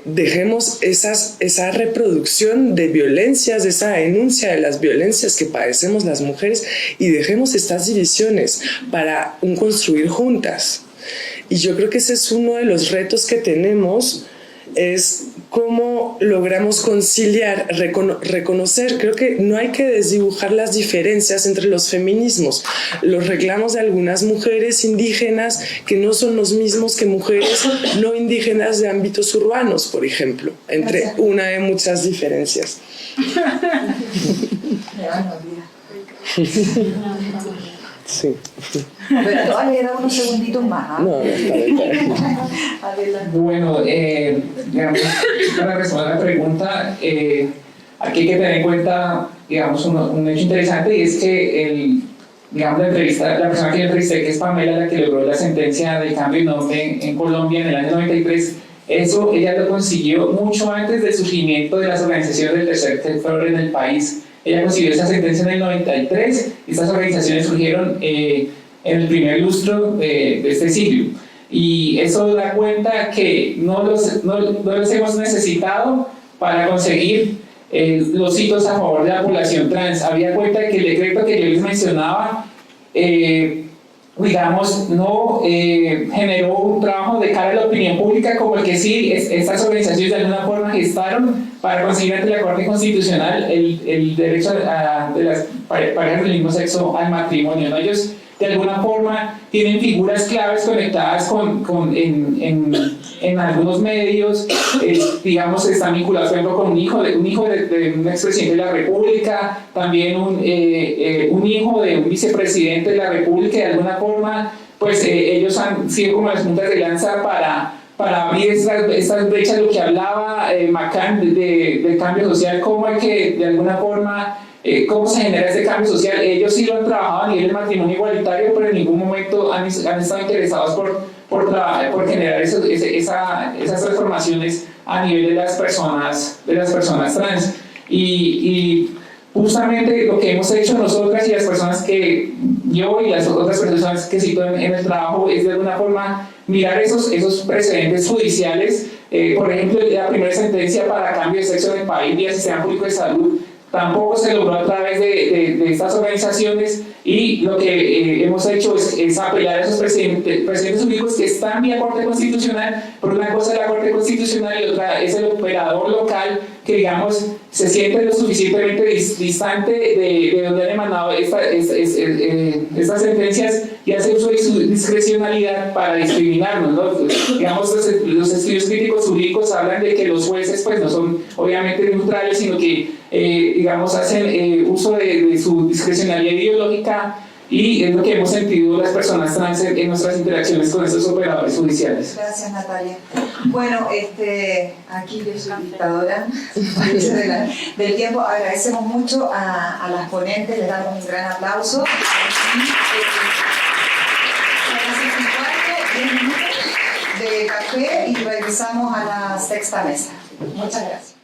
dejemos esa reproducción de violencias, esa denuncia de las violencias que padecemos las mujeres, y dejemos estas divisiones para construir juntas. Y yo creo que ese es uno de los retos que tenemos, es cómo logramos conciliar, reconocer. Creo que no hay que desdibujar las diferencias entre los feminismos, los reclamos de algunas mujeres indígenas que no son los mismos que mujeres no indígenas de ámbitos urbanos, por ejemplo, entre una de muchas diferencias. Sí. Pero todavía era unos segunditos más. No, está bien. Bueno, digamos, para responder a la pregunta, aquí hay que tener en cuenta, digamos, un hecho interesante, y es que digamos, la persona que yo entrevisté, que es Pamela, la que logró la sentencia de cambio de nombre en Colombia en el año 93, eso ella lo consiguió mucho antes del surgimiento de las organizaciones del tercer sector en el país. Ella consiguió esa sentencia en el 93, y estas organizaciones surgieron en el primer lustro de este siglo. Y eso da cuenta que no los hemos necesitado para conseguir los hitos a favor de la población trans. Había cuenta que el decreto que yo les mencionaba, digamos, no generó un trabajo de cara a la opinión pública como el que sí estas organizaciones de alguna forma gestaron para conseguir ante la Corte Constitucional el derecho de las parejas del mismo sexo al matrimonio, ¿no? Ellos de alguna forma tienen figuras claves conectadas en algunos medios, digamos, están vinculados, por ejemplo, con un hijo de un expresidente de la República, también un hijo de un vicepresidente de la República, y de alguna forma, pues ellos han sido como las puntas de lanza para abrir estas brechas, lo que hablaba Macán del cambio social, cómo hay que, de alguna forma, cómo se genera este cambio social. Ellos sí lo han trabajado a nivel del matrimonio igualitario, pero en ningún momento han estado interesados por generar esas transformaciones a nivel de las personas trans. Y justamente lo que hemos hecho nosotras y las personas que yo y las otras personas que cito en el trabajo es de alguna forma mirar esos precedentes judiciales. Por ejemplo, la primera sentencia para cambio de sexo en el país vía sistema público de salud tampoco se logró a través de estas organizaciones, y lo que hemos hecho es apelar a esos precedentes jurídicos que están vía Corte Constitucional, por una cosa es la Corte Constitucional y otra es el operador local que, digamos, se siente lo suficientemente distante de donde han emanado estas sentencias y hace uso de su discrecionalidad para discriminarnos, ¿no? Digamos, los estudios críticos jurídicos hablan de que los jueces pues no son obviamente neutrales, sino que digamos hacen uso de su discrecionalidad ideológica, y es lo que hemos sentido las personas trans en nuestras interacciones con estos operadores judiciales. Gracias, Natalia. Bueno, aquí yo soy dictadora del tiempo. Agradecemos mucho a las ponentes, les damos un gran aplauso. De café y regresamos a la sexta mesa. Muchas gracias.